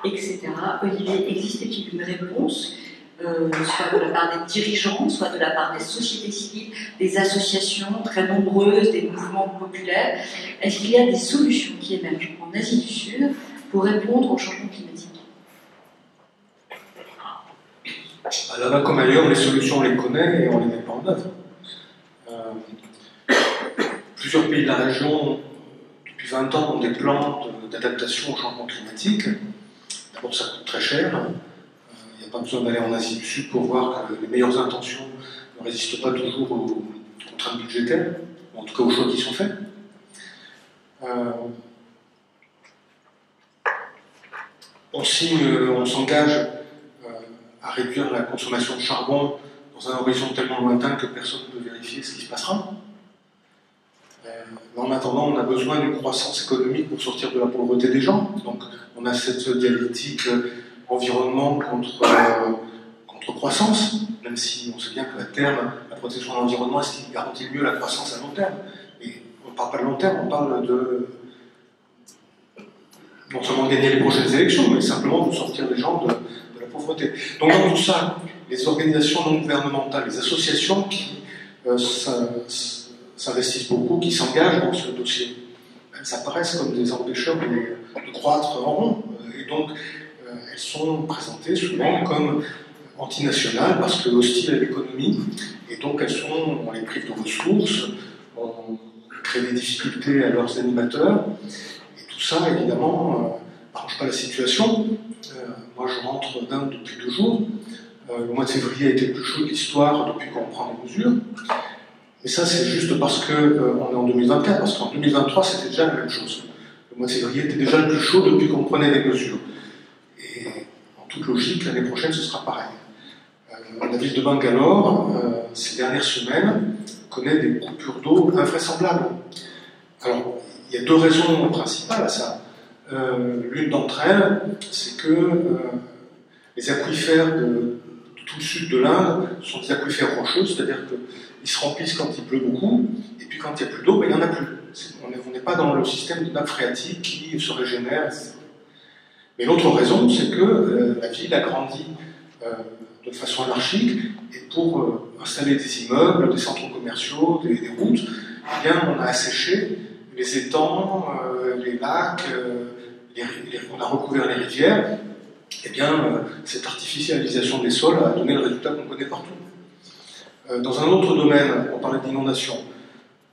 etc. Olivier, existe-t-il une réponse, soit de la part des dirigeants, soit de la part des sociétés civiles, des associations très nombreuses, des mouvements populaires? Est-ce qu'il y a des solutions qui émergent en Asie du Sud pour répondre au changement climatique? Là-bas comme ailleurs, les solutions, on les connaît et on les met pas en œuvre. Plusieurs pays de la région, depuis 20 ans, ont des plans d'adaptation au changement climatique. D'abord, ça coûte très cher. Il n'y a pas besoin d'aller en Asie du Sud pour voir que les meilleures intentions ne résistent pas toujours aux contraintes budgétaires, ou en tout cas aux choix qui sont faits. On s'engage à réduire la consommation de charbon dans un horizon tellement lointain que personne ne peut vérifier ce qui se passera. En attendant, on a besoin d'une croissance économique pour sortir de la pauvreté des gens. Donc, on a cette dialectique environnement contre croissance, même si on sait bien qu'à terme, la protection de l'environnement est ce qui garantit le mieux la croissance à long terme. Et on ne parle pas de long terme, on parle de non seulement de gagner les prochaines élections, mais simplement de sortir les gens de la pauvreté. Donc, dans tout ça, les organisations non gouvernementales, les associations qui s'investissent beaucoup, qui s'engagent dans ce dossier, elles apparaissent comme des empêcheurs de croître en rond. Et donc, elles sont présentées souvent comme antinationales parce que hostiles à l'économie. Et donc, on les prive de ressources, on crée des difficultés à leurs animateurs. Et tout ça, évidemment, n'arrange pas la situation. Moi, je rentre d'Inde depuis 2 jours. Le mois de février a été le plus chaud de l'histoire depuis qu'on prend les mesures. Et ça, c'est juste parce qu'on est en 2024, parce qu'en 2023, c'était déjà la même chose. Le mois de février était déjà le plus chaud depuis qu'on prenait les mesures. Et en toute logique, l'année prochaine, ce sera pareil. La ville de Bangalore, ces dernières semaines, connaît des coupures d'eau invraisemblables. Alors, il y a 2 raisons principales à ça. L'une d'entre elles, c'est que les aquifères de tout le sud de l'Inde sont des aquifères rocheux, c'est-à-dire qu'ils se remplissent quand il pleut beaucoup, et puis quand il n'y a plus d'eau, ben, il n'y en a plus. On n'est pas dans le système de nappe phréatique qui se régénère, etc. Mais l'autre raison, c'est que la ville a grandi de façon anarchique, et pour installer des immeubles, des centres commerciaux, des routes, eh bien, on a asséché les étangs, les lacs, on a recouvert les rivières. Eh bien, cette artificialisation des sols a donné le résultat qu'on connaît partout. Dans un autre domaine, on parlait d'inondation.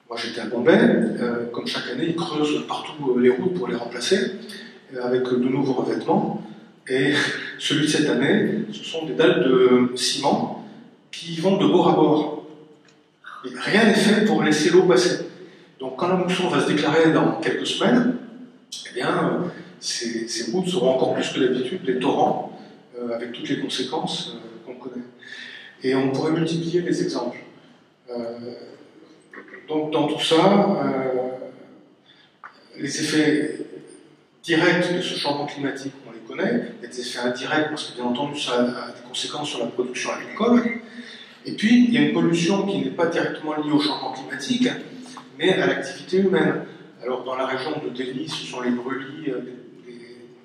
Moi, j'étais à Bombay. Comme chaque année, ils creusent partout les routes pour les remplacer, avec de nouveaux revêtements. Et celui de cette année, ce sont des dalles de ciment qui vont de bord à bord. Et rien n'est fait pour laisser l'eau passer. Donc, quand la mousson va se déclarer dans quelques semaines, eh bien, ces routes seront encore plus que d'habitude des torrents, avec toutes les conséquences qu'on connaît. Et on pourrait multiplier les exemples. Donc, dans tout ça, les effets directs de ce changement climatique, on les connaît. Il y a des effets indirects, parce que bien entendu, ça a des conséquences sur la production agricole. Et puis, il y a une pollution qui n'est pas directement liée au changement climatique, mais à l'activité humaine. Alors, dans la région de Delhi, ce sont les brûlis des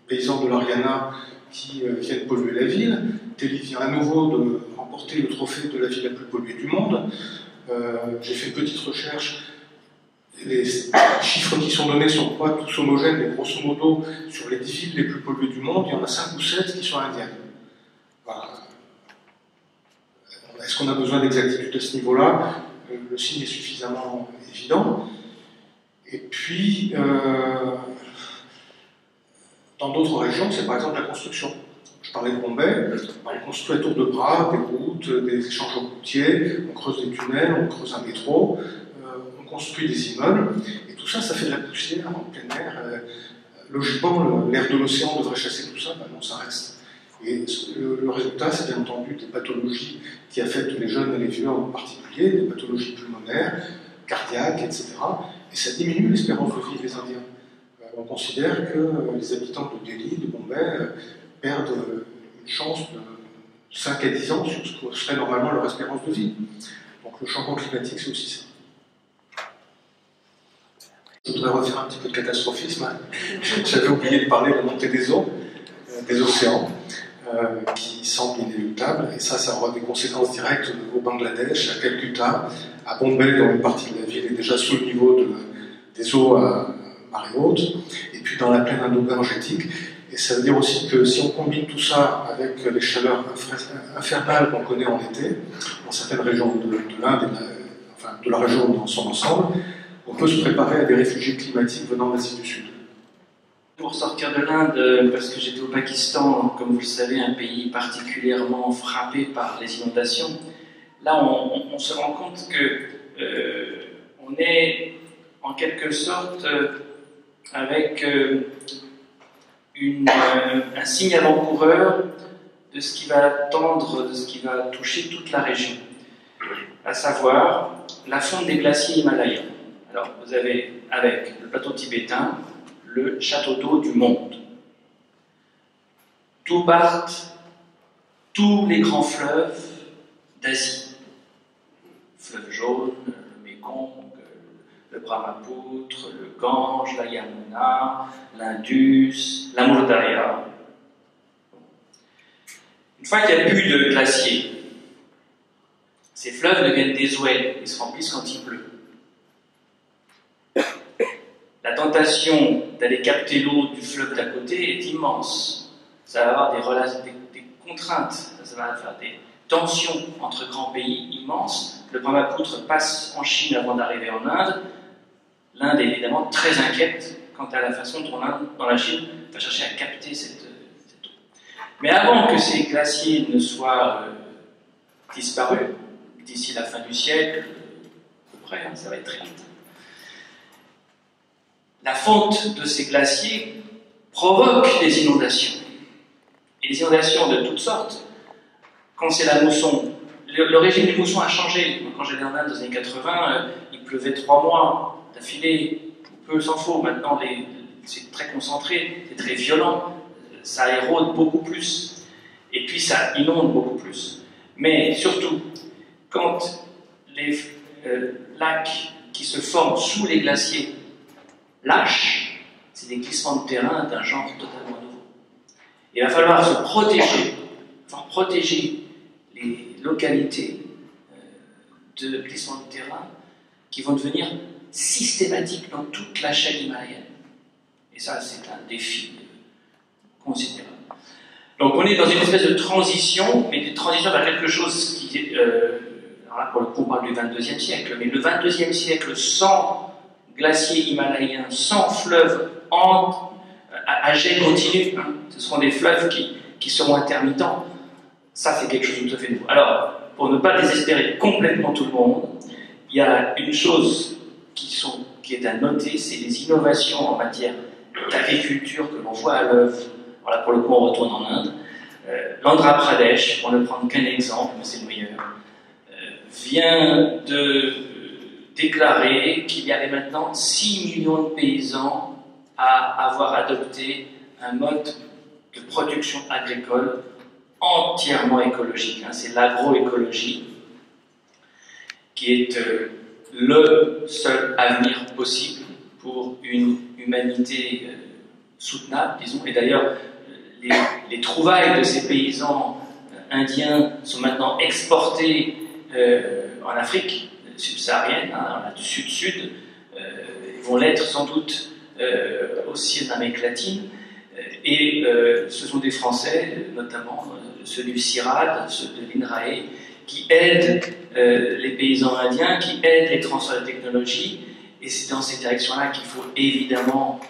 paysans de l'Haryana qui viennent polluer la ville. Delhi vient à nouveau de remporter le trophée de la ville la plus polluée du monde. J'ai fait une petite recherche. Les chiffres qui sont donnés ne sont pas tous homogènes, mais grosso modo, sur les 10 villes les plus polluées du monde, il y en a 5 ou 7 qui sont indiennes. Voilà. Est-ce qu'on a besoin d'exactitude à ce niveau-là? Le signe est suffisamment évident. Et puis, dans d'autres régions, c'est par exemple la construction. Je parlais de Bombay, on construit à tour de bras des routes, des échanges routiers, on creuse des tunnels, on creuse un métro, on construit des immeubles, et tout ça, ça fait de la poussière en plein air. Logiquement, l'air de l'océan devrait chasser tout ça, ben non, ça reste. Et le résultat, c'est bien entendu des pathologies qui affectent les jeunes et les vieux en particulier, des pathologies pulmonaires, cardiaques, etc. Et ça diminue l'espérance de vie des Indiens. On considère que les habitants de Delhi, de Bombay, perdent une chance de 5 à 10 ans sur ce que serait normalement leur espérance de vie. Donc le changement climatique, c'est aussi ça. Je voudrais refaire un petit peu de catastrophisme. J'avais oublié de parler de la montée des eaux, des océans, qui semble inéluctable, et ça aura des conséquences directes au Bangladesh, à Calcutta, à Bombay, dans une partie de la ville est déjà sous le niveau des eaux à marée haute, et puis dans la plaine indo-gangetique. Et ça veut dire aussi que si on combine tout ça avec les chaleurs infernales qu'on connaît en été, dans certaines régions de l'Inde, enfin de la région dans son ensemble, on peut se préparer à des réfugiés climatiques venant d'Asie du Sud. Pour sortir de l'Inde, parce que j'étais au Pakistan, comme vous le savez, un pays particulièrement frappé par les inondations, là on se rend compte que on est en quelque sorte avec un signe avant-coureur de ce qui va attendre, de ce qui va toucher toute la région, à savoir la fonte des glaciers himalayens. Alors vous avez avec le plateau tibétain le château d'eau du monde. D'où partent tous les grands fleuves d'Asie. Le fleuve jaune, le Mékong, le Brahmapoutre, le Gange, la Yamuna, l'Indus, la Moldavia. Une fois qu'il n'y a plus de glaciers, ces fleuves deviennent des ouelles et se remplissent quand il pleut. La tentation d'aller capter l'eau du fleuve d'à côté est immense. Ça va avoir des contraintes, ça va faire des tensions entre grands pays immenses. Le Brahmapoutre passe en Chine avant d'arriver en Inde. L'Inde est évidemment très inquiète quant à la façon dont dans la Chine va chercher à capter cette eau. Mais avant que ces glaciers ne soient disparus, d'ici la fin du siècle, à peu près, ça va être très vite, la fonte de ces glaciers provoque des inondations. Et des inondations de toutes sortes. Quand c'est la mousson, le régime du mousson a changé. Quand j'allais en Inde dans les années 80, il pleuvait 3 mois d'affilée. Peu s'en faut. Maintenant, c'est très concentré, c'est très violent. Ça érode beaucoup plus. Et puis ça inonde beaucoup plus. Mais surtout, quand les lacs qui se forment sous les glaciers lâchent, c'est des glissements de terrain d'un genre totalement nouveau. Il va falloir se protéger, enfin protéger les localités de glissement de terrain qui vont devenir systématiques dans toute la chaîne himalayenne. Et ça, c'est un défi considérable. Donc on est dans une espèce de transition, mais une transition vers quelque chose qui est... alors là, pour le coup, on parle du XXe siècle, mais le XXe siècle sans glacier himalayien, sans fleuve à jet continu, hein, ce seront des fleuves qui seront intermittents. Ça, c'est quelque chose de tout à fait nouveau. Alors, pour ne pas désespérer complètement tout le monde, il y a une chose qui est à noter, c'est les innovations en matière d'agriculture que l'on voit à l'œuvre. Voilà, pour le coup, on retourne en Inde. L'Andhra Pradesh, pour ne prendre qu'un exemple, mais c'est le meilleur, vient de déclarer qu'il y avait maintenant 6 millions de paysans à avoir adopté un mode de production agricole entièrement écologique. Hein. C'est l'agroécologie qui est le seul avenir possible pour une humanité soutenable, disons. Et d'ailleurs, les trouvailles de ces paysans indiens sont maintenant exportées en Afrique subsaharienne, hein, du sud-sud. Ils vont l'être sans doute aussi en Amérique latine. Et ce sont des Français, notamment ceux du CIRAD, ceux de l'INRAE, qui aident les paysans indiens, qui aident les transferts de technologie. Et c'est dans ces directions-là qu'il faut évidemment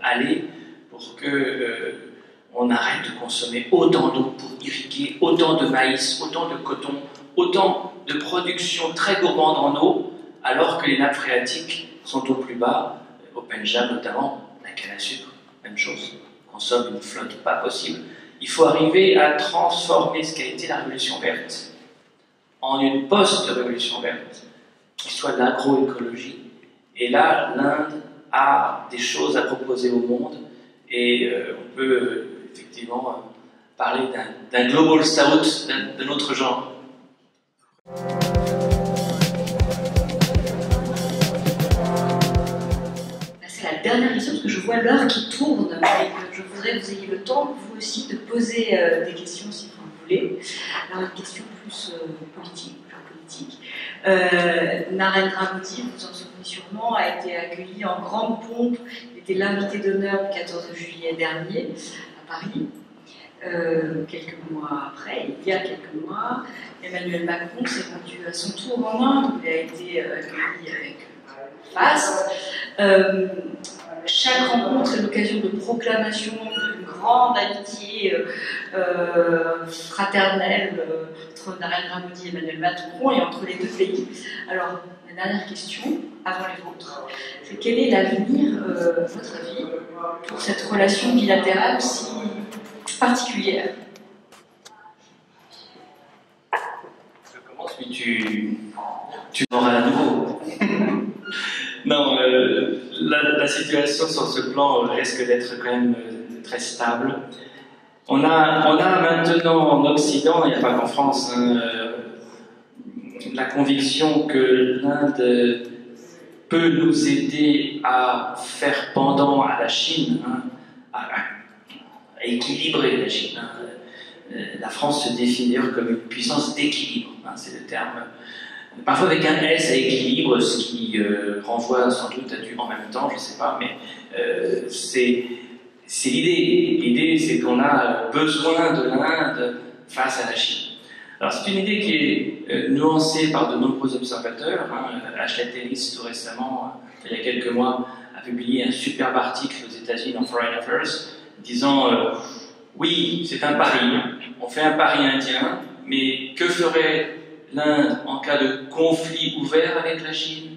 aller pour que on arrête de consommer autant d'eau pour irriguer, autant de maïs, autant de coton, autant de production très gourmande en eau, alors que les nappes phréatiques sont au plus bas, au Pendjab notamment, la canne à sucre, même chose, consomme une flotte pas possible. Il faut arriver à transformer ce qu'a été la révolution verte en une post-révolution verte, qui soit de l'agroécologie. Et là, l'Inde a des choses à proposer au monde, et on peut effectivement parler d'un Global South d'un autre genre. C'est la dernière question, parce que je vois l'heure qui tourne, et que je voudrais que vous ayez le temps, vous aussi, de poser des questions si vous le voulez. Alors, une question plus politique. Narendra Modi, vous en souvenez sûrement, a été accueilli en grande pompe. Il était l'invité d'honneur du 14 juillet dernier à Paris. Quelques mois après, il y a quelques mois, Emmanuel Macron s'est rendu à son tour en Inde, où il a été accueilli avec faste. Chaque rencontre est l'occasion de proclamation d'une grande amitié fraternelle entre Narendra Modi et Emmanuel Macron et entre les deux pays. Alors, la dernière question, avant les vôtres, c'est quel est l'avenir, à votre avis, pour cette relation bilatérale si particulière? Je commence, mais tu m'auras à nouveau. Non, la situation sur ce plan risque d'être quand même très stable. On a maintenant en Occident, il n'y a pas qu'en France, hein, la conviction que l'Inde peut nous aider à faire pendant à la Chine, hein, à équilibrer la Chine. Hein. La France se définit comme une puissance d'équilibre, hein, c'est le terme. Parfois avec un S à équilibre, ce qui renvoie sans doute à du en même temps, je ne sais pas, mais c'est l'idée. L'idée, c'est qu'on a besoin de l'Inde face à la Chine. Alors c'est une idée qui est nuancée par de nombreux observateurs. Hein. Ashley Ellis, tout récemment, il y a quelques mois, a publié un superbe article aux États-Unis dans Foreign Affairs, disant oui, c'est un pari, on fait un pari indien, mais que ferait l'Inde en cas de conflit ouvert avec la Chine?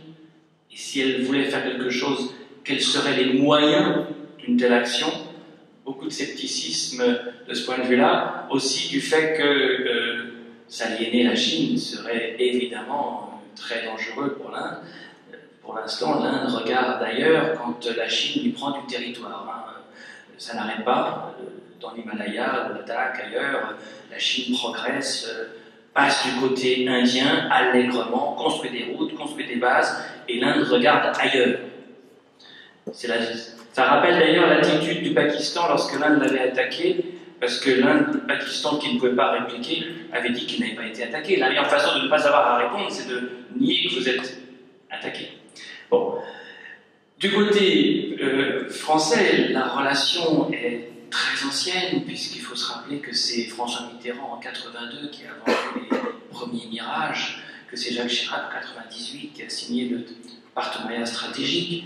Et si elle voulait faire quelque chose, quels seraient les moyens d'une telle action? Beaucoup de scepticisme de ce point de vue-là, aussi du fait que s'aliéner la Chine serait évidemment très dangereux pour l'Inde. Pour l'instant, l'Inde regarde ailleurs quand la Chine lui prend du territoire. Hein. Ça n'arrête pas. Dans l'Himalaya, au Ladakh, ailleurs, la Chine progresse, passe du côté indien allègrement, construit des routes, construit des bases, et l'Inde regarde ailleurs. Ça rappelle d'ailleurs l'attitude du Pakistan lorsque l'Inde l'avait attaqué. parce que l'Inde, le Pakistan, qui ne pouvait pas répliquer, avait dit qu'il n'avait pas été attaqué. La meilleure façon de ne pas avoir à répondre, c'est de nier que vous êtes attaqué. Bon. Du côté français, la relation est très ancienne, puisqu'il faut se rappeler que c'est François Mitterrand en 82 qui a vendu les premiers mirages, que c'est Jacques Chirac en 98 qui a signé le partenariat stratégique,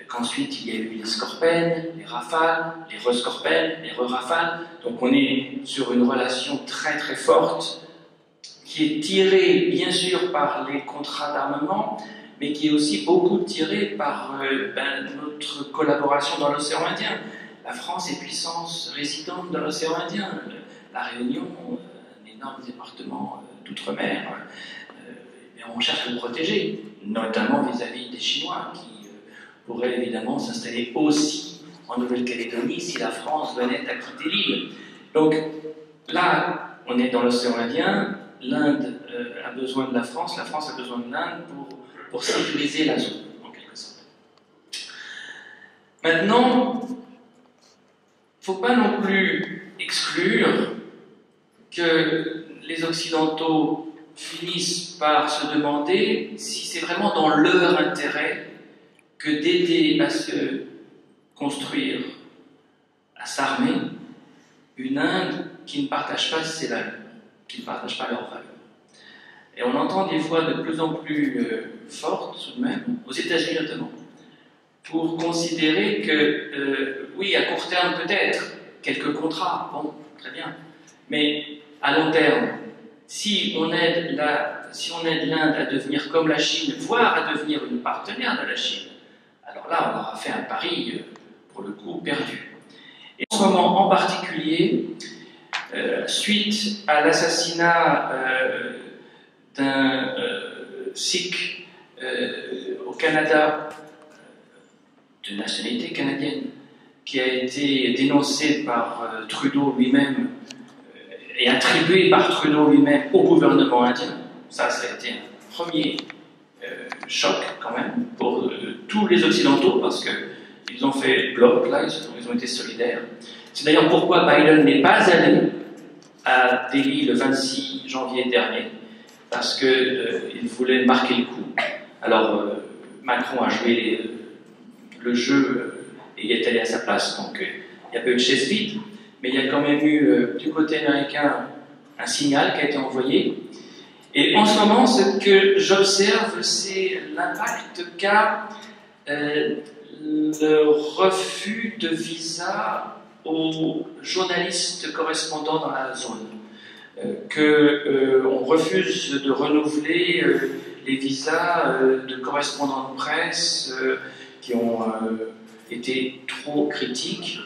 qu'ensuite il y a eu les Scorpènes, les Rafales, les Re-Scorpènes, les Re-Rafales. Donc on est sur une relation très très forte qui est tirée bien sûr par les contrats d'armement, mais qui est aussi beaucoup tirée par notre collaboration dans l'océan Indien. La France est puissance résidente dans l'océan Indien. La Réunion, un énorme département d'outre-mer, on cherche à le protéger, notamment vis-à-vis des Chinois, qui pourraient évidemment s'installer aussi en Nouvelle-Calédonie si la France venait à quitter l'île. Donc là, on est dans l'océan Indien, l'Inde a besoin de la France a besoin de l'Inde pour sécuriser la zone, en quelque sorte. Maintenant, il ne faut pas non plus exclure que les Occidentaux finissent par se demander si c'est vraiment dans leur intérêt que d'aider à se construire, à s'armer, une Inde qui ne partage pas ses valeurs, qui ne partage pas leurs valeurs. Et on entend des voix de plus en plus fortes, tout de même, aux États-Unis notamment, pour considérer que, oui, à court terme peut-être, quelques contrats, bon, très bien, mais à long terme, si on aide l'Inde à devenir comme la Chine, voire à devenir une partenaire de la Chine, alors là, on aura fait un pari, pour le coup, perdu. Et en ce moment en particulier, suite à l'assassinat d'un Sikh au Canada, de nationalité canadienne, qui a été dénoncé par Trudeau lui-même et attribué par Trudeau lui-même au gouvernement indien. Ça a été un premier choc quand même pour tous les Occidentaux, parce qu'ils ont fait bloc, là, ils ont été solidaires. C'est d'ailleurs pourquoi Biden n'est pas allé à Delhi le 26 janvier dernier, parce qu'il voulait marquer le coup. Alors Macron a joué le jeu et il est allé à sa place, donc il n'y a pas eu de chaise vide, mais il y a quand même eu du côté américain un signal qui a été envoyé. Et en ce moment, ce que j'observe, c'est l'impact qu'a le refus de visa aux journalistes correspondants dans la zone. On refuse de renouveler les visas de correspondants de presse qui ont été trop critiques.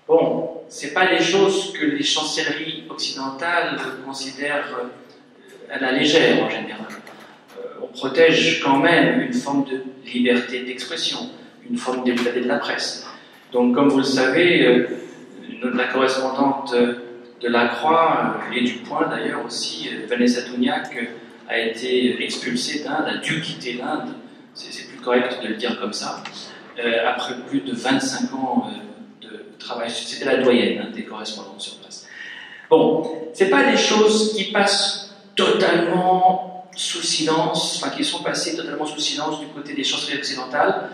Bon, ce n'est pas des choses que les chancelleries occidentales considèrent à la légère en général. On protège quand même une forme de liberté d'expression, une forme de liberté de la presse. Donc, comme vous le savez, la correspondante de La Croix et du Point d'ailleurs aussi, Vanessa Touniac, a été expulsée d'Inde, a dû quitter l'Inde, c'est plus correct de le dire comme ça, après plus de 25 ans de travail. C'était la doyenne des correspondants sur place. Bon, c'est pas des choses qui passent totalement sous silence, enfin qui sont passées totalement sous silence du côté des chancelleries occidentales.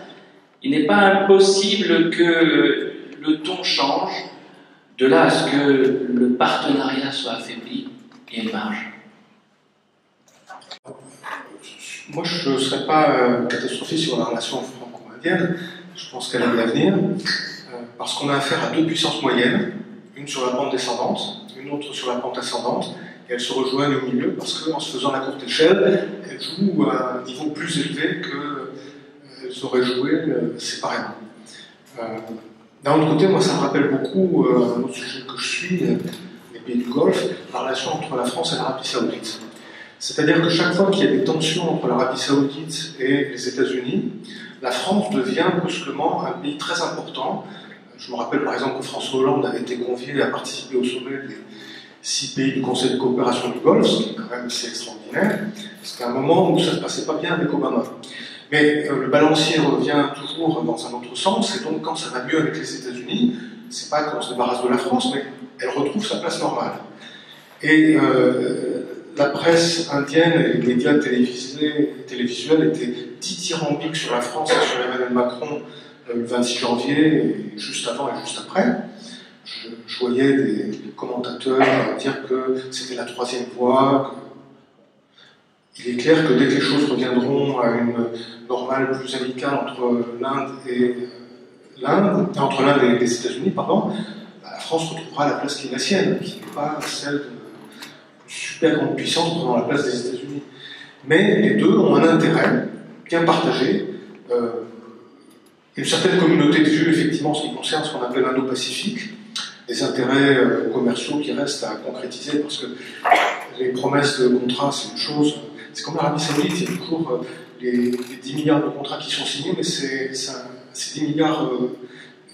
Il n'est pas impossible que le ton change, de là à ce que le partenariat soit affaibli, il y a une marge. Moi, je ne serais pas catastrophiste sur la relation franco-indienne. Je pense qu'elle a de l'avenir, parce qu'on a affaire à deux puissances moyennes, une sur la pente descendante, une autre sur la pente ascendante, et elles se rejoignent au milieu parce qu'en se faisant la courte échelle, elles jouent à un niveau plus élevé qu'elles auraient joué séparément. D'un autre côté, moi, ça me rappelle beaucoup un autre sujet que je suis, les pays du Golfe, la relation entre la France et l'Arabie Saoudite. C'est-à-dire que chaque fois qu'il y a des tensions entre l'Arabie Saoudite et les États-Unis, la France devient brusquement un pays très important. Je me rappelle par exemple que François Hollande avait été convié à participer au sommet des 6 pays du Conseil de coopération du Golfe, ce qui est quand même assez extraordinaire. C'était un moment où ça ne se passait pas bien avec Obama. Mais le balancier revient toujours dans un autre sens, et donc quand ça va mieux avec les États-Unis, c'est pas qu'on se débarrasse de la France, mais elle retrouve sa place normale. Et la presse indienne et les médias télévisuels étaient dithyrambiques sur la France et sur Emmanuel Macron le 26 janvier, et juste avant et juste après. Je voyais des commentateurs dire que c'était la troisième voie. Il est clair que dès que les choses reviendront à une normale plus amicale entre l'Inde et les États-Unis, pardon, la France retrouvera la place qui est la sienne, qui n'est pas celle de super grande puissance prenant la place des États-Unis. Mais les deux ont un intérêt bien partagé, une certaine communauté de vues, effectivement, en ce qui concerne ce qu'on appelle l'Indo-Pacifique, des intérêts commerciaux qui restent à concrétiser, parce que les promesses de contrats, c'est une chose. C'est comme l'Arabie Saoudite, il y a toujours les 10 milliards de contrats qui sont signés, mais c'est 10 milliards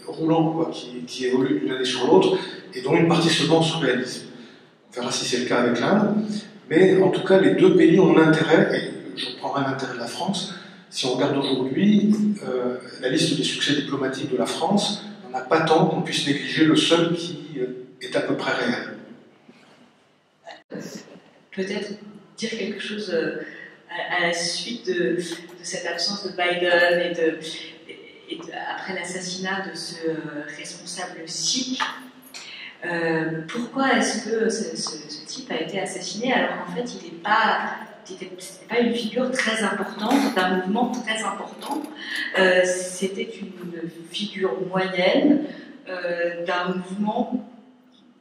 roulants quoi, qui évoluent d'une année sur l'autre, et dont une partie seulement se réalise. On verra si c'est le cas avec l'Inde, mais en tout cas, les deux pays ont l'intérêt, et je prendrai l'intérêt de la France. Si on regarde aujourd'hui la liste des succès diplomatiques de la France, on n'a pas tant qu'on puisse négliger le seul qui est à peu près réel. Peut-être dire quelque chose à la suite de cette absence de Biden après l'assassinat de ce responsable sikh. Pourquoi est-ce que ce type a été assassiné alors qu'en fait il n'est pas... C'était pas une figure très importante, d'un mouvement très important. C'était une figure moyenne d'un mouvement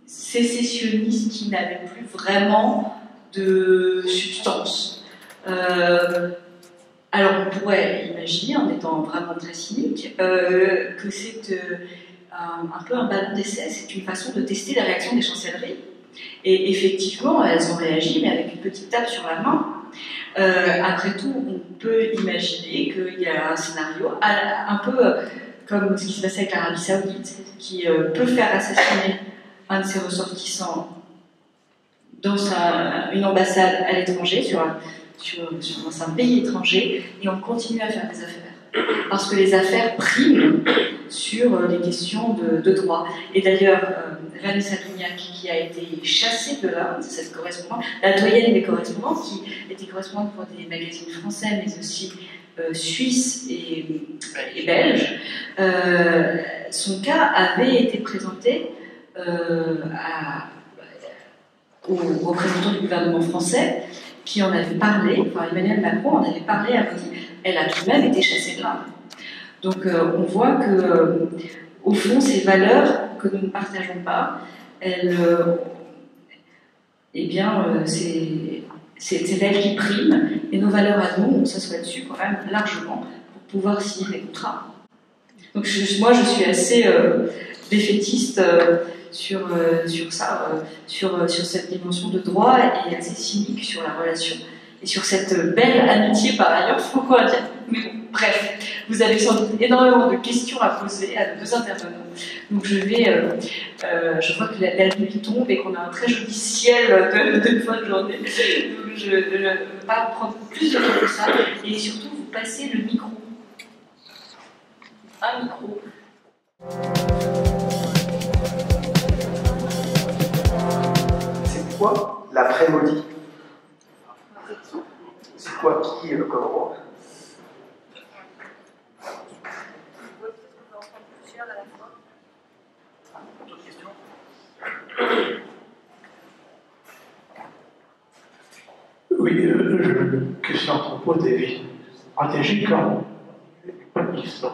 sécessionniste qui n'avait plus vraiment de substance. Alors on pourrait imaginer, en étant vraiment très cynique, que c'est un peu un ballon d'essai, c'est une façon de tester la réaction des chancelleries. Et effectivement, elles ont réagi, mais avec une petite tape sur la main. Après tout, on peut imaginer qu'il y a un scénario un peu comme ce qui se passait avec l'Arabie Saoudite, qui peut faire assassiner un de ses ressortissants dans une ambassade à l'étranger, dans un pays étranger, et on continue à faire des affaires. Parce que les affaires priment sur les questions de droit. Et d'ailleurs, Vanessa Douniac, qui a été chassée de l'Inde, cette correspondante, la doyenne des correspondantes, qui était correspondante pour des magazines français, mais aussi suisses et belges, son cas avait été présenté aux représentants du gouvernement français, qui en avait parlé, enfin Emmanuel Macron en avait parlé, a dit, elle a tout de même été chassée de l'Inde. Donc on voit que, au fond, ces valeurs que nous ne partageons pas, c'est elles qui priment, et nos valeurs à nous, on s'assoit dessus quand même largement pour pouvoir signer des contrats. Donc moi, je suis assez défaitiste sur ça, sur cette dimension de droit, et assez cynique sur la relation, et sur cette belle amitié par ailleurs franco-indienne. Mais bon, bref, vous avez sans doute énormément de questions à poser à nos deux intervenants. Donc je vois que la nuit tombe et qu'on a un très joli ciel de fin de journée. Donc je ne vais pas prendre plus de temps que ça, et surtout vous passez le micro. Un micro. C'est quoi l'après-maudit? C'est quoi qui comment? D'autres questions? Oui, question à propos des stratégies en Pakistan. En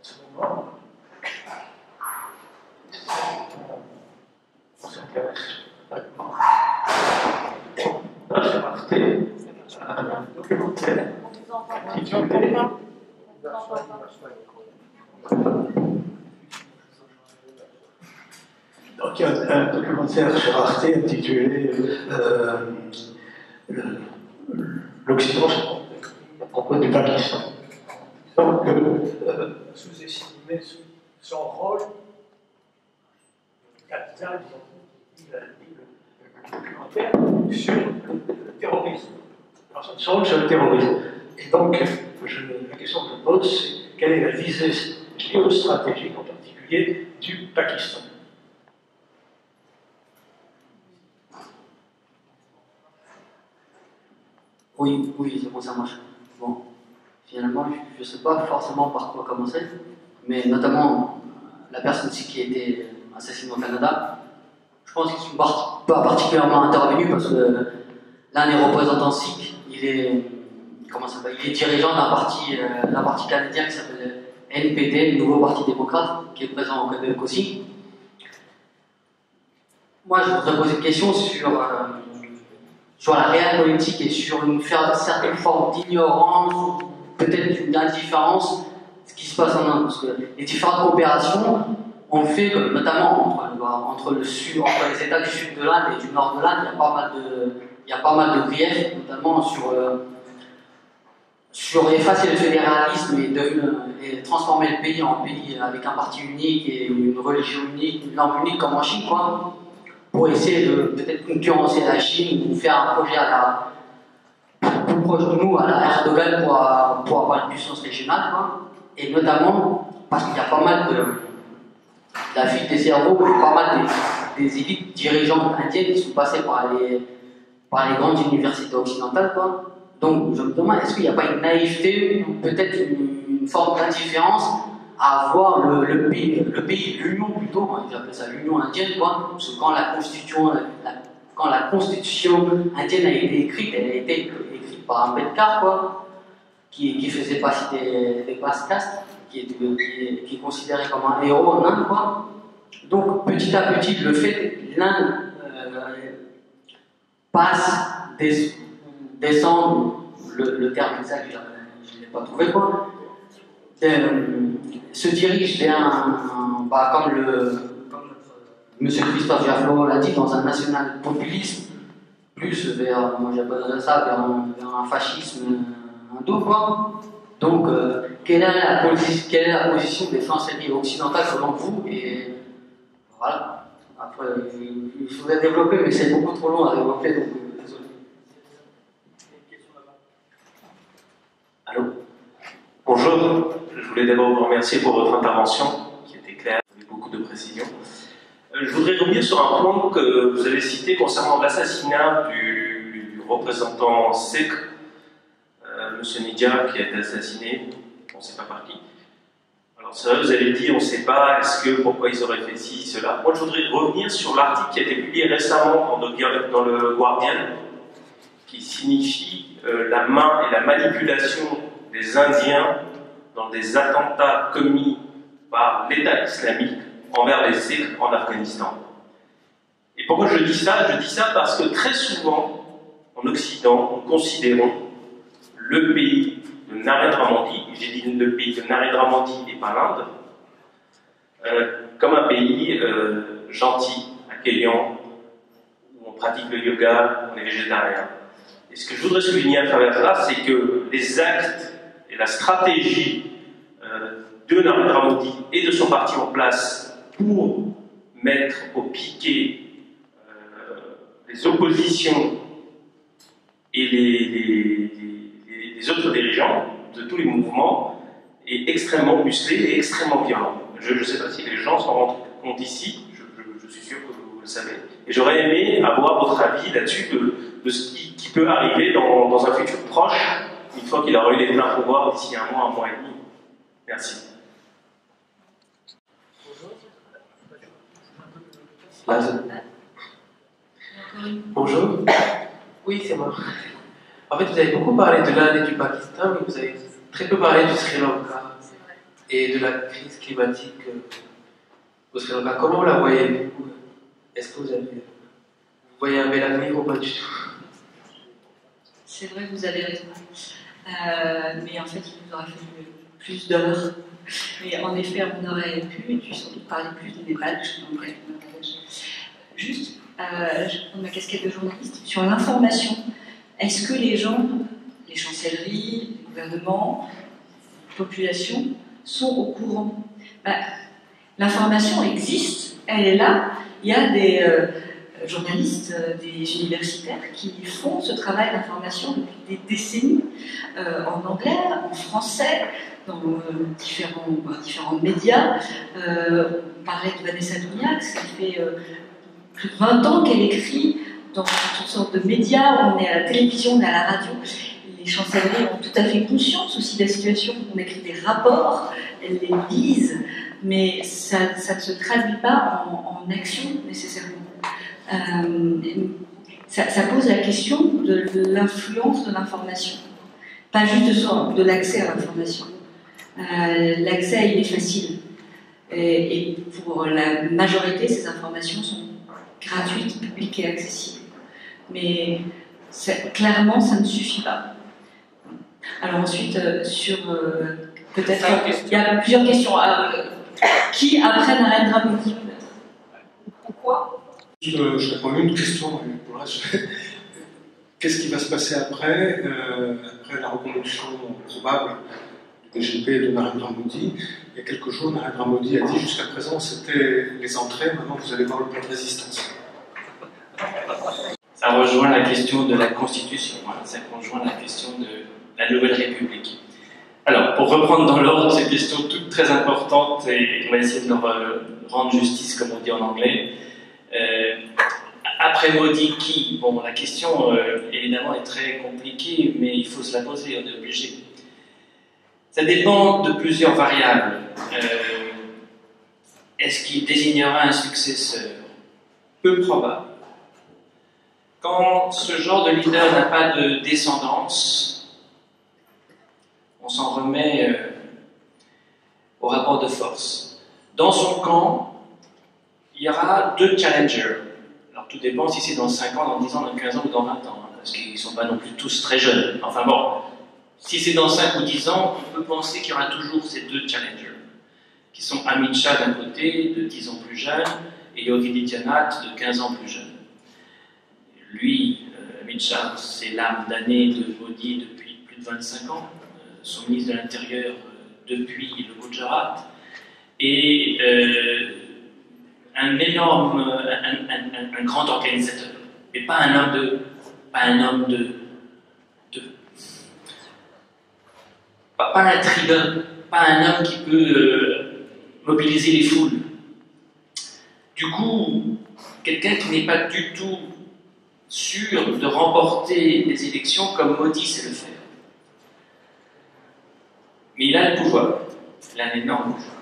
ce moment, on s'intéresse vraiment à faire arrêter un documentaire intitulé donc il y a un documentaire sur Arte intitulé l'Occident à propos du Pakistan. Donc sous-estimé son rôle capital le documentaire sur le terrorisme. Son rôle sur le terrorisme. Et donc, la question que je pose, c'est quelle est la visée géostratégique en particulier délégué du Pakistan. Oui, c'est bon, ça marche. Bon, finalement, je ne sais pas forcément par quoi commencer, mais notamment la personne qui a été assassinée au Canada, je pense qu'ils ne sont pas particulièrement intervenus parce que l'un des représentants sikhs, il est dirigeant d'un parti canadien qui s'appelle NPD, le Nouveau Parti démocrate, qui est présent au Québec aussi. Moi, je voudrais poser une question sur la réelle politique et sur une certaine forme d'ignorance, peut-être d'une indifférence, ce qui se passe en Inde. Parce que les différentes coopérations ont fait que, notamment entre les États du sud de l'Inde et du nord de l'Inde, il y a pas mal de griefs, notamment sur effacer le fédéralisme et transformer le pays en pays avec un parti unique et une religion unique, une langue unique comme en Chine, quoi, pour essayer de peut-être concurrencer la Chine ou faire un projet plus proche de nous, à la Erdogan, pour avoir une puissance régionale, quoi. Et notamment parce qu'il y a pas mal de la fuite des cerveaux, pas mal des élites dirigeantes indiennes qui sont passées par les grandes universités occidentales, quoi. Donc, je me demande, est-ce qu'il n'y a pas une naïveté ou peut-être une forme d'indifférence à voir le pays, l'Union plutôt, j'appelle ça l'Union indienne, quoi, parce que quand la constitution indienne a été écrite, elle a été écrite par un Ambedkar, quoi, qui faisait partie des basses castes, qui est considéré comme un héros en Inde, quoi. Donc, petit à petit, le fait que l'Inde descendre, le terme exact, je ne l'ai pas trouvé, quoi, se dirige vers comme M. Christophe Jafflot l'a dit, dans un national-populisme, plus vers, moi j'appellerais ça, vers un fascisme indo, quoi. Donc, quelle est la position des chancelleries occidentales selon vous? Et voilà. Après, il faudrait développer, mais c'est beaucoup trop long à développer, donc désolé. Allô? Bonjour, je voulais d'abord vous remercier pour votre intervention, qui était claire, avec beaucoup de précision. Je voudrais revenir sur un point que vous avez cité concernant l'assassinat du représentant sikh, M. Nidja, qui a été assassiné, on ne sait pas par qui. Alors c'est vrai, vous avez dit, on ne sait pas, pourquoi ils auraient fait ci, cela. Moi, je voudrais revenir sur l'article qui a été publié récemment dans le Guardian, qui signifie la main et la manipulation des Indiens dans des attentats commis par l'État islamique envers les Sikhs en Afghanistan. Et pourquoi je dis ça? Je dis ça parce que très souvent, en Occident, nous considérons le pays de Narendra Modi, j'ai dit le pays de Narendra Modi et pas l'Inde, comme un pays gentil, accueillant, où on pratique le yoga, on est végétarien. Et ce que je voudrais souligner à travers ça, c'est que les actes et la stratégie de Narendra Modi et de son parti en place pour mettre au piquet les oppositions et les autres dirigeants de tous les mouvements est extrêmement musclé et extrêmement violent. Je ne sais pas si les gens s'en rendent compte ici, je suis sûr que vous le savez. Et j'aurais aimé avoir votre avis là-dessus de ce qui peut arriver dans un futur proche, une fois qu'il aura eu les pleins pouvoirs d'ici un mois et demi. Merci. Bonjour. Oui, c'est moi. En fait, vous avez beaucoup parlé de l'Inde et du Pakistan, mais vous avez très peu parlé du Sri Lanka et de la crise climatique au Sri Lanka. Comment vous la voyez? Est-ce que vous voyez un bel avenir ou pas du tout? C'est vrai que vous avez raison. Mais en fait, il nous aurait fallu plus d'heures. Mais en effet, on aurait pu, et puis sans doute parler plus des Bangladesh. Juste, je prends ma casquette de journaliste, sur l'information. Est-ce que les gens, les chancelleries, les gouvernements, les populations sont au courant? L'information existe, elle est là. Il y a journalistes, des universitaires qui font ce travail d'information depuis des décennies, en anglais, en français, dans différents médias. On parlait de Vanessa Dougnac, ça fait plus de 20 ans qu'elle écrit dans toutes sortes de médias. On est à la télévision, on est à la radio. Les chancelleries ont tout à fait conscience aussi de la situation. On écrit des rapports, elles les lisent, mais ça ne se traduit pas en action nécessairement. Ça pose la question de l'influence de l'information, pas juste de l'accès à l'information. L'accès, il est facile. Et pour la majorité, ces informations sont gratuites, publiques et accessibles. Mais clairement, ça ne suffit pas. Alors ensuite, peut-être, il y a plusieurs questions. Qui après Narendra Modi? Pourquoi? Je réponds à une question. Qu'est-ce qui va se passer après la reconduction probable du BJP et de Narendra Modi? Il y a quelques jours, Narendra Modi a dit jusqu'à présent c'était les entrées, maintenant vous allez voir le plan de résistance. Ça rejoint la question de la Constitution, ça rejoint la question de la Nouvelle République. Alors, pour reprendre dans l'ordre ces questions toutes très importantes, et on va essayer de leur rendre justice, comme on dit en anglais. Après Modi, qui? Bon, la question, évidemment, est très compliquée, mais il faut se la poser, on est obligé. Ça dépend de plusieurs variables. Est-ce qu'il désignera un successeur? Peu probable. Quand ce genre de leader n'a pas de descendance, on s'en remet au rapport de force. Dans son camp, il y aura 2 challengers. Alors tout dépend si c'est dans 5 ans, dans 10 ans, dans 15 ans ou dans 20 ans, parce qu'ils ne sont pas non plus tous très jeunes. Enfin bon, si c'est dans 5 ou 10 ans, on peut penser qu'il y aura toujours ces 2 challengers, qui sont Amit Shah d'un côté, de 10 ans plus jeune, et Yogi Adityanath de 15 ans plus jeune. Lui, Amit Shah, c'est l'âme d'année de Modi depuis plus de 25 ans, son ministre de l'Intérieur depuis le Gujarat, et un grand organisateur, mais pas un intriguant, pas un homme qui peut mobiliser les foules. Du coup, quelqu'un qui n'est pas du tout sûr de remporter les élections comme Modi sait le faire. Mais il a le pouvoir, il a un énorme pouvoir.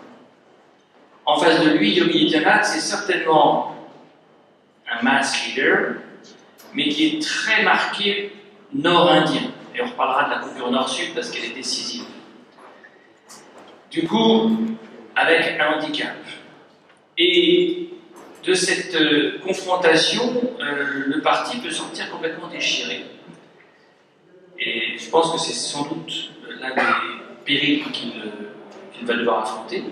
En face de lui, Yogi Adityanath, c'est certainement un mass leader, mais qui est très marqué nord-indien. Et on reparlera de la coupure nord-sud parce qu'elle est décisive. Du coup, avec un handicap. Et de cette confrontation, le parti peut sortir complètement déchiré. Et je pense que c'est sans doute l'un des périls qu'il va devoir affronter.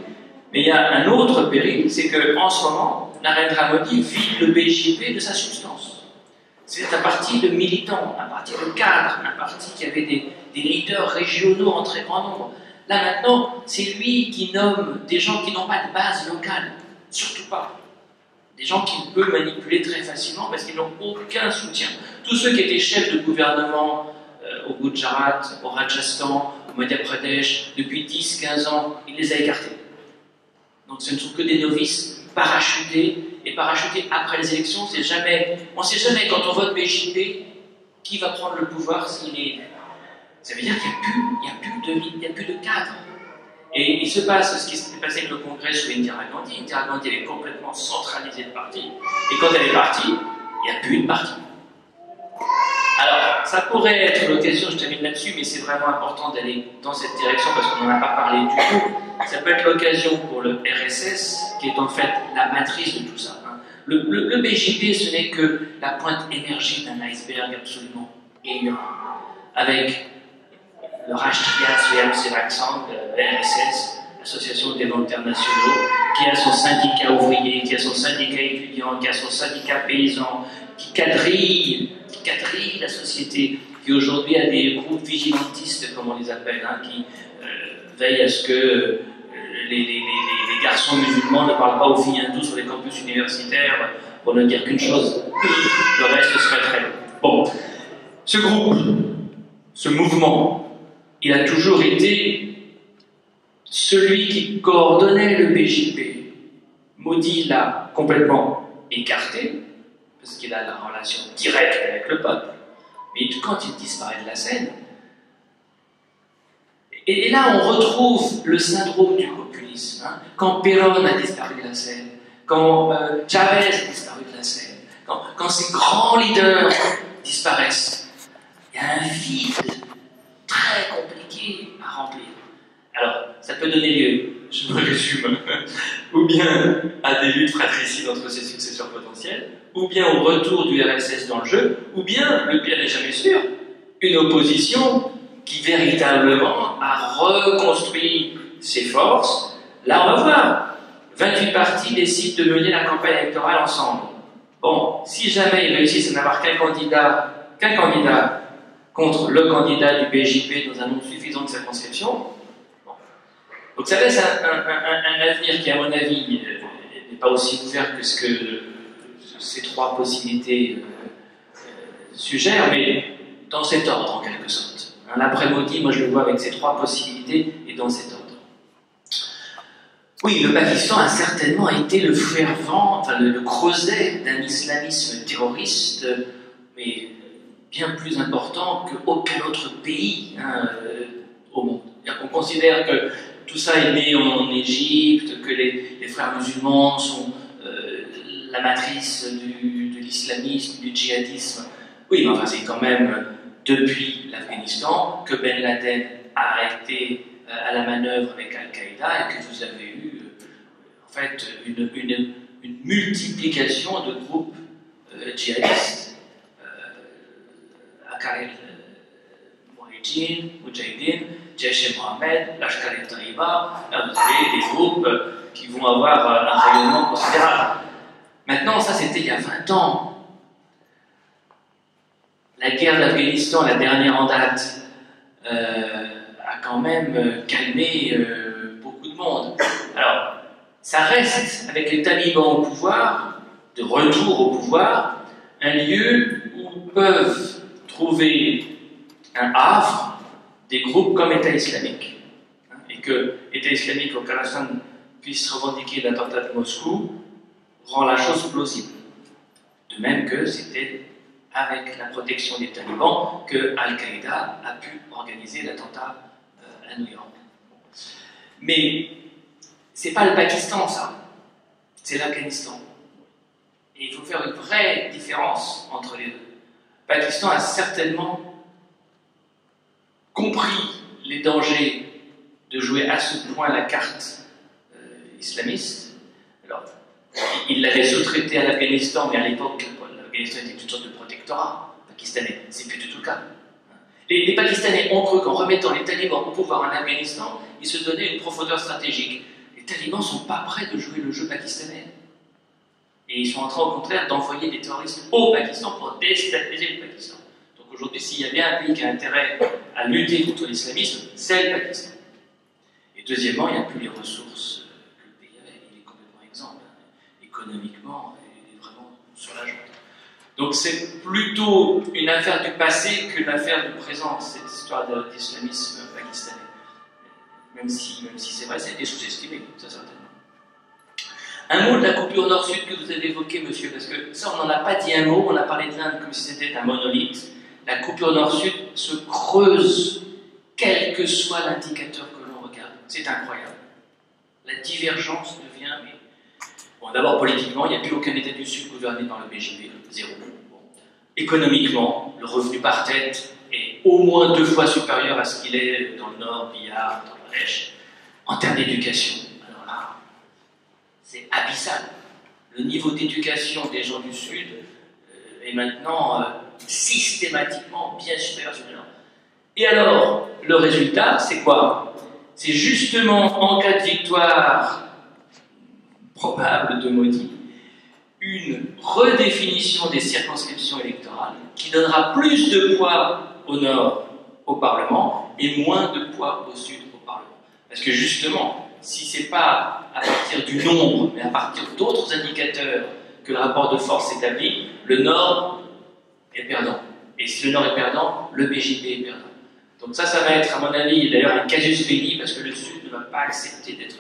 Mais il y a un autre péril, c'est qu'en ce moment, Narendra Modi vide le BJP de sa substance. C'est un parti de militants, un parti de cadres, un parti qui avait des leaders régionaux en très grand nombre. Là maintenant, c'est lui qui nomme des gens qui n'ont pas de base locale, surtout pas. Des gens qu'il peut manipuler très facilement parce qu'ils n'ont aucun soutien. Tous ceux qui étaient chefs de gouvernement au Gujarat, au Rajasthan, au Madhya Pradesh, depuis 10-15 ans, il les a écartés. Donc ce ne sont que des novices parachutés, et parachutés après les élections, on ne sait jamais quand on vote BJP qui va prendre le pouvoir s'il est élu. Ça veut dire qu'il n'y a plus de cadre. Et il se passe ce qui s'est passé avec le Congrès sous Indira Gandhi. Indira Gandhi avait complètement centralisé le parti, et quand elle est partie, il n'y a plus de parti. Alors, ça pourrait être l'occasion, je termine là-dessus, mais c'est vraiment important d'aller dans cette direction parce qu'on n'en a pas parlé du tout. Ça peut être l'occasion pour le RSS, qui est en fait la matrice de tout ça. Le BJP, ce n'est que la pointe émergée d'un iceberg absolument énorme, avec le Rashtriya Swayamsevak Sangh, le RSS, l'Association des volontaires nationaux, qui a son syndicat ouvrier, qui a son syndicat étudiant, qui a son syndicat paysan, qui quadrille la société, qui aujourd'hui a des groupes vigilantistes, comme on les appelle, qui veillent à ce que les garçons musulmans ne parlent pas aux filles hindoues sur les campus universitaires pour ne dire qu'une chose, le reste serait très long. Bon, ce groupe, ce mouvement, il a toujours été celui qui coordonnait le BJP. Modi l'a complètement écarté, parce qu'il a la relation directe avec le peuple, mais quand il disparaît de la scène, et là on retrouve le syndrome du populisme, hein. Quand Perón a disparu de la scène, quand Chavez a disparu de la scène, quand ces grands leaders disparaissent, il y a un vide très compliqué à remplir. Alors, ça peut donner lieu, je me résume, ou bien à des luttes fratricides entre ses successeurs potentiels, ou bien au retour du RSS dans le jeu, ou bien, le pire n'est jamais sûr, une opposition qui véritablement a reconstruit ses forces. Là, on va voir. 28 partis décident de mener la campagne électorale ensemble. Bon, si jamais ils réussissent à n'avoir qu'un candidat contre le candidat du BJP dans un nombre suffisant de circonscriptions, bon. Donc ça laisse un avenir qui, à mon avis, n'est pas aussi ouvert que ce que ces trois possibilités suggèrent, mais dans cet ordre, en quelque sorte. L'après-Modi, moi je le vois avec ces trois possibilités et dans cet ordre. Oui, le Pakistan a certainement été le fervent, enfin le creuset d'un islamisme terroriste, mais bien plus important qu'aucun autre pays au monde. On considère que tout ça est né en Égypte, que les frères musulmans sont la matrice de l'islamisme, du djihadisme. Oui, mais enfin c'est quand même depuis l'Afghanistan que Ben Laden a été à la manœuvre avec Al-Qaïda et que vous avez eu en fait une multiplication de groupes djihadistes, Aqaïd Mujahideen, Jaish-e-Mohammed, Lashkar-e-Taiba. Là, vous avez des groupes qui vont avoir un rayonnement considérable. Maintenant, ça c'était il y a 20 ans. La guerre d'Afghanistan, la dernière en date, a quand même calmé beaucoup de monde. Alors, ça reste, avec les talibans au pouvoir, de retour au pouvoir, un lieu où peuvent trouver un havre des groupes comme État islamique. Et que État islamique au Kazakhstan puisse revendiquer l'attentat de Moscou rend la chose plausible. De même que c'était avec la protection des talibans que Al-Qaïda a pu organiser l'attentat à New York. Mais c'est pas le Pakistan, ça. C'est l'Afghanistan. Et il faut faire une vraie différence entre les deux. Le Pakistan a certainement compris les dangers de jouer à ce point la carte islamiste. Alors, il l'avait sous-traité à l'Afghanistan, mais à l'époque, l'Afghanistan était une sorte de protectorat pakistanais. C'est plus du tout le cas. Les Pakistanais ont cru qu'en remettant les talibans au pouvoir en Afghanistan, ils se donnaient une profondeur stratégique. Les talibans ne sont pas prêts de jouer le jeu pakistanais. Et ils sont en train, au contraire, d'envoyer des terroristes au Pakistan pour déstabiliser le Pakistan. Donc aujourd'hui, s'il y a bien un pays qui a intérêt à lutter contre l'islamisme, c'est le Pakistan. Et deuxièmement, il n'y a plus les ressources que le pays avait. Il est complètement exempt. Économiquement, il est vraiment sur la jante. Donc c'est plutôt une affaire du passé qu'une affaire du présent, cette histoire d'islamisme pakistanais. Même si c'est vrai, ça a été sous-estimé, ça certainement. Un mot de la coupure nord-sud que vous avez évoqué, monsieur, parce que ça, on n'en a pas dit un mot, on a parlé de l'Inde comme si c'était un monolithe. La coupure nord-sud se creuse, quel que soit l'indicateur que l'on regarde. C'est incroyable. La divergence devient... Bon, d'abord, politiquement, il n'y a plus aucun État du Sud gouverné par le BJP, zéro. Bon. Économiquement, le revenu par tête est au moins 2 fois supérieur à ce qu'il est dans le Nord, Bihar, dans l'Ardèche. En termes d'éducation, alors là, c'est abyssal. Le niveau d'éducation des gens du Sud est maintenant systématiquement bien supérieur au Nord. Et alors, le résultat, c'est quoi? C'est justement, en cas de victoire probable de Modi, une redéfinition des circonscriptions électorales qui donnera plus de poids au Nord au Parlement et moins de poids au Sud au Parlement. Parce que justement, si ce n'est pas à partir du nombre, mais à partir d'autres indicateurs que le rapport de force s'établit, le Nord est perdant. Et si le Nord est perdant, le BJP est perdant. Donc ça va être, à mon avis, d'ailleurs un casus belli, parce que le Sud ne va pas accepter d'être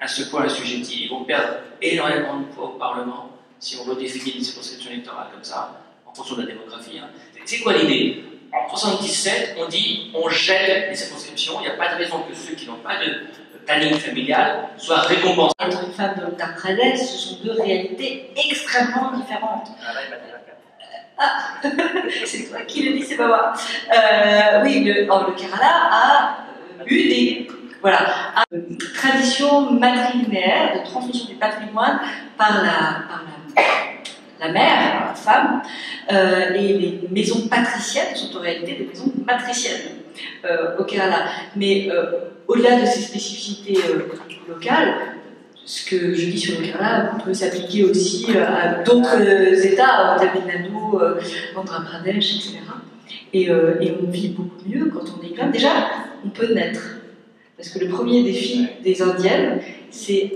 à ce point assujetti. Ils vont perdre énormément de poids au Parlement si on redéfinit les circonscriptions électorales comme ça, en fonction de la démographie. Hein. C'est quoi l'idée? En 1977, on dit on gèle les circonscriptions, il n'y a pas de raison que ceux qui n'ont pas de planning familial soient récompensés. Être une femme de l'Uttar Pradesh, ce sont deux réalités extrêmement différentes. Ah, c'est toi qui le dis, c'est pas moi. Oui, le Kerala a eu des traditions matrilinéaires de transmission du patrimoine par la mère, la femme, et les maisons patriciennes sont en réalité des maisons matriciennes au Kerala. Mais au-delà de ces spécificités locales, ce que je dis sur le Kerala peut s'appliquer aussi à d'autres États, Tamil Nadu, Andhra Pradesh, etc. Et on vit beaucoup mieux quand on est femme. Déjà, on peut naître. Parce que le premier défi des Indiennes, c'est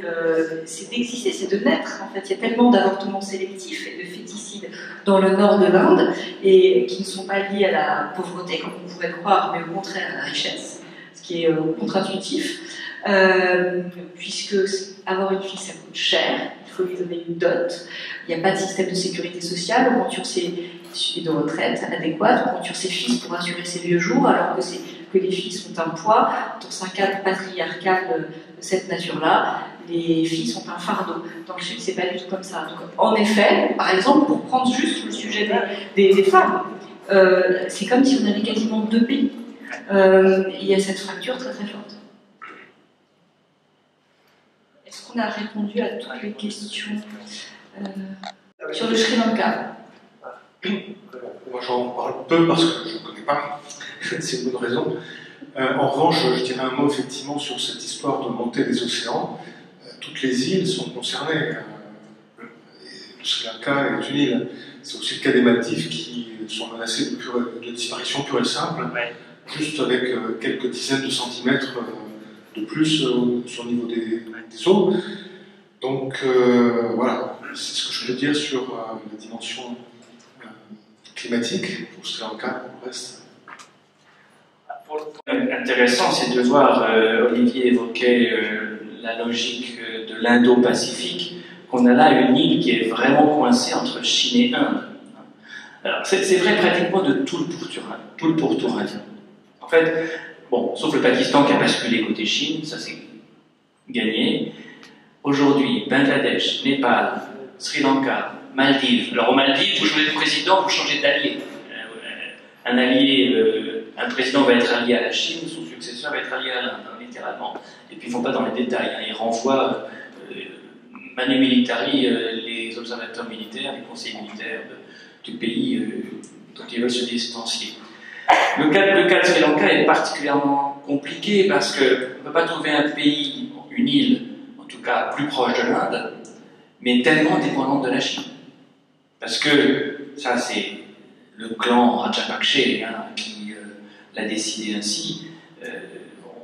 d'exister, c'est de naître. En fait, il y a tellement d'avortements sélectifs et de féticides dans le nord de l'Inde, et qui ne sont pas liés à la pauvreté, comme on pourrait croire, mais au contraire à la richesse, ce qui est contre-intuitif. Puisque avoir une fille, ça coûte cher, il faut lui donner une dot, il n'y a pas de système de sécurité sociale, on tue de retraite adéquate, on tue ses fils pour assurer ses vieux jours, alors que les filles sont un poids. Dans un cadre patriarcal de cette nature-là, les filles sont un fardeau. Dans le Sud, c'est pas du tout comme ça. Donc, en effet, par exemple, pour prendre juste le sujet des femmes, c'est comme si on avait quasiment deux pays. Il y a cette fracture très très forte. Est-ce qu'on a répondu à toutes les questions sur le Sri Lanka? Moi j'en parle peu parce que je ne connais pas, c'est une bonne raison. En revanche, je dirais un mot effectivement sur cette histoire de montée des océans. Toutes les îles sont concernées. Le Sri Lanka est une île. C'est aussi le cas des Maldives qui sont menacées de disparition pure et simple, juste avec quelques dizaines de centimètres de plus sur le niveau des eaux. Donc voilà, c'est ce que je peux dire sur la dimension climatique pour Sri Lanka, pour le reste. Intéressant, c'est de voir, Olivier évoquait la logique de l'Indo-Pacifique, qu'on a là une île qui est vraiment coincée entre Chine et Inde. Alors, c'est vrai pratiquement de tout le pourtour indien. En fait, bon, sauf le Pakistan qui a basculé côté Chine, ça c'est gagné. Aujourd'hui, Bangladesh, Népal, Sri Lanka, Maldives. Alors aux Maldives, vous jouez le président, vous changez d'allié. Un président va être allié à la Chine, son successeur va être allié à l'Inde, littéralement. Et puis ils ne font pas dans les détails, hein. Ils renvoient manu militari les observateurs militaires, les conseillers militaires du pays dont ils veulent se distancier. Le cas de Sri Lanka est particulièrement compliqué parce qu'on ne peut pas trouver un pays, une île, en tout cas plus proche de l'Inde, mais tellement dépendante de la Chine. Parce que ça, c'est le clan Rajapakse qui l'a décidé ainsi.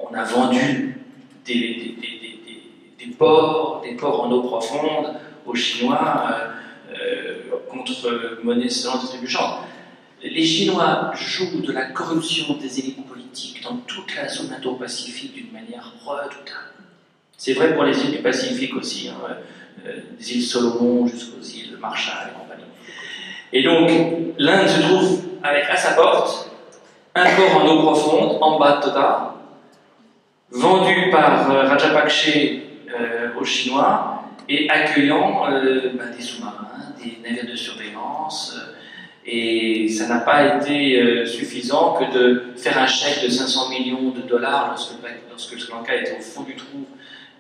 On a vendu des ports en eau profonde aux Chinois contre monnaie sonnante et trébuchante. Les Chinois jouent de la corruption des élites politiques dans toute la zone Indo-Pacifique d'une manière redoutable. C'est vrai pour les îles du Pacifique aussi, des îles Solomon jusqu'aux îles Marshall et compagnie. Et donc, l'Inde se trouve avec à sa porte un port en eau profonde, en bas de Tota, vendu par Rajapakse aux Chinois et accueillant des sous-marins, des navires de surveillance. Et ça n'a pas été suffisant que de faire un chèque de 500 millions de dollars lorsque le Sri Lanka était au fond du trou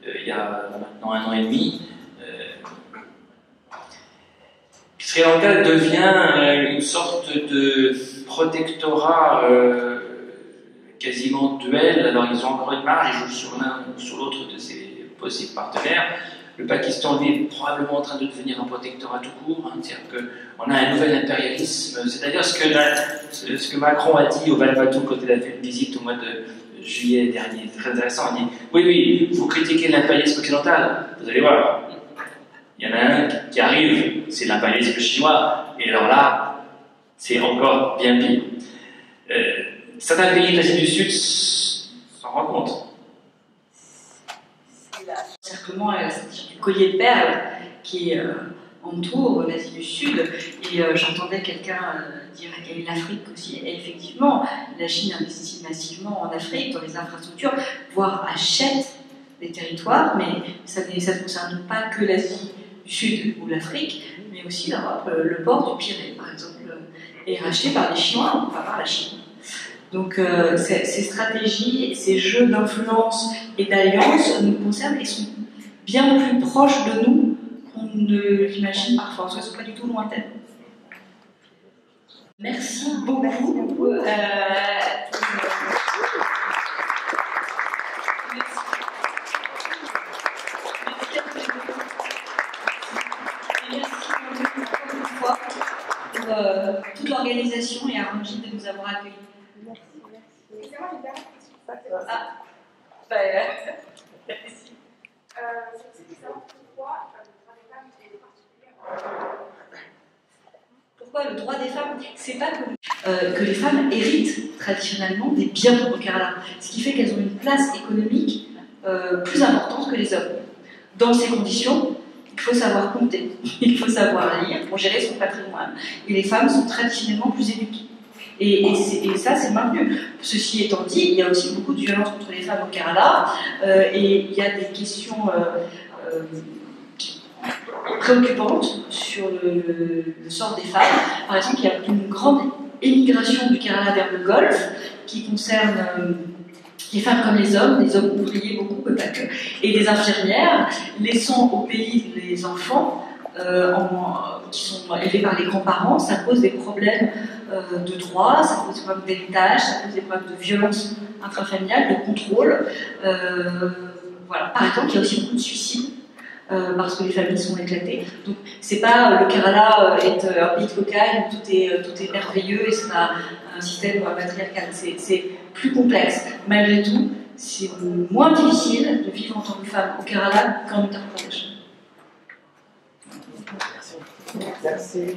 il y a maintenant 1 an et demi. Sri Lanka devient une sorte de protectorat quasiment duel. Alors ils ont encore une marge, ils jouent sur l'un ou sur l'autre de ses possibles partenaires. Le Pakistan, lui, est probablement en train de devenir un protectorat tout court, c'est-à-dire qu'on a un nouvel impérialisme. C'est d'ailleurs ce que Macron a dit au Vanuatu quand il a fait une visite au mois de juillet dernier. C'est très intéressant. Il dit oui, vous critiquez l'impérialisme occidental, vous allez voir. Il y en a un qui arrive, c'est l'impérialisme chinois, et alors là, c'est encore bien pire. Certains pays de l'Asie du Sud s'en rendent compte. C'est l'encerclement et la stratégie du collier de perles qui entoure l'Asie du Sud. Et j'entendais quelqu'un dire qu'il y avait l'Afrique aussi. Et effectivement, la Chine investit massivement en Afrique, dans les infrastructures, voire achète des territoires, mais ça ne concerne pas que l'Asie du Sud ou l'Afrique, mais aussi l'Europe. Le port du Pirée, par exemple, est racheté par les Chinois, enfin par la Chine. Donc ces stratégies, ces jeux d'influence et d'alliance nous concernent et sont bien plus proches de nous qu'on ne l'imagine parfois. Elles ne sont pas du tout lointaines. Merci beaucoup. Toute l'organisation et à Rangit de nous avoir accueillis. Merci. Excusez-moi, j'ai une dernière question. Ah, merci. Je sais savoir pourquoi le droit des femmes est particulier. Pourquoi le droit des femmes? C'est pas que les femmes héritent traditionnellement des biens au Kerala, ce qui fait qu'elles ont une place économique plus importante que les hommes. Dans ces conditions, il faut savoir compter, il faut savoir lire pour gérer son patrimoine. Et les femmes sont traditionnellement plus éduquées. Et ça, c'est maintenu. Ceci étant dit, il y a aussi beaucoup de violence contre les femmes au Kerala, et il y a des questions préoccupantes sur le sort des femmes. Par exemple, il y a une grande émigration du Kerala vers le Golfe qui concerne les femmes comme les hommes ouvriers beaucoup, mais pas que, et les infirmières, laissant au pays les enfants qui sont élevés par les grands-parents. Ça pose des problèmes de droit, ça pose des problèmes d'héritage, ça pose des problèmes de violence intrafamiliale, de contrôle. Voilà. Par exemple, il y a aussi beaucoup de suicides parce que les familles sont éclatées. Donc, c'est pas le Kerala est un pays de cocaïne où tout est merveilleux et c'est un système patriarcal. C'est plus complexe. Malgré tout, c'est moins difficile de vivre en tant que femme au Kerala qu'en Uttar Pradesh. Merci.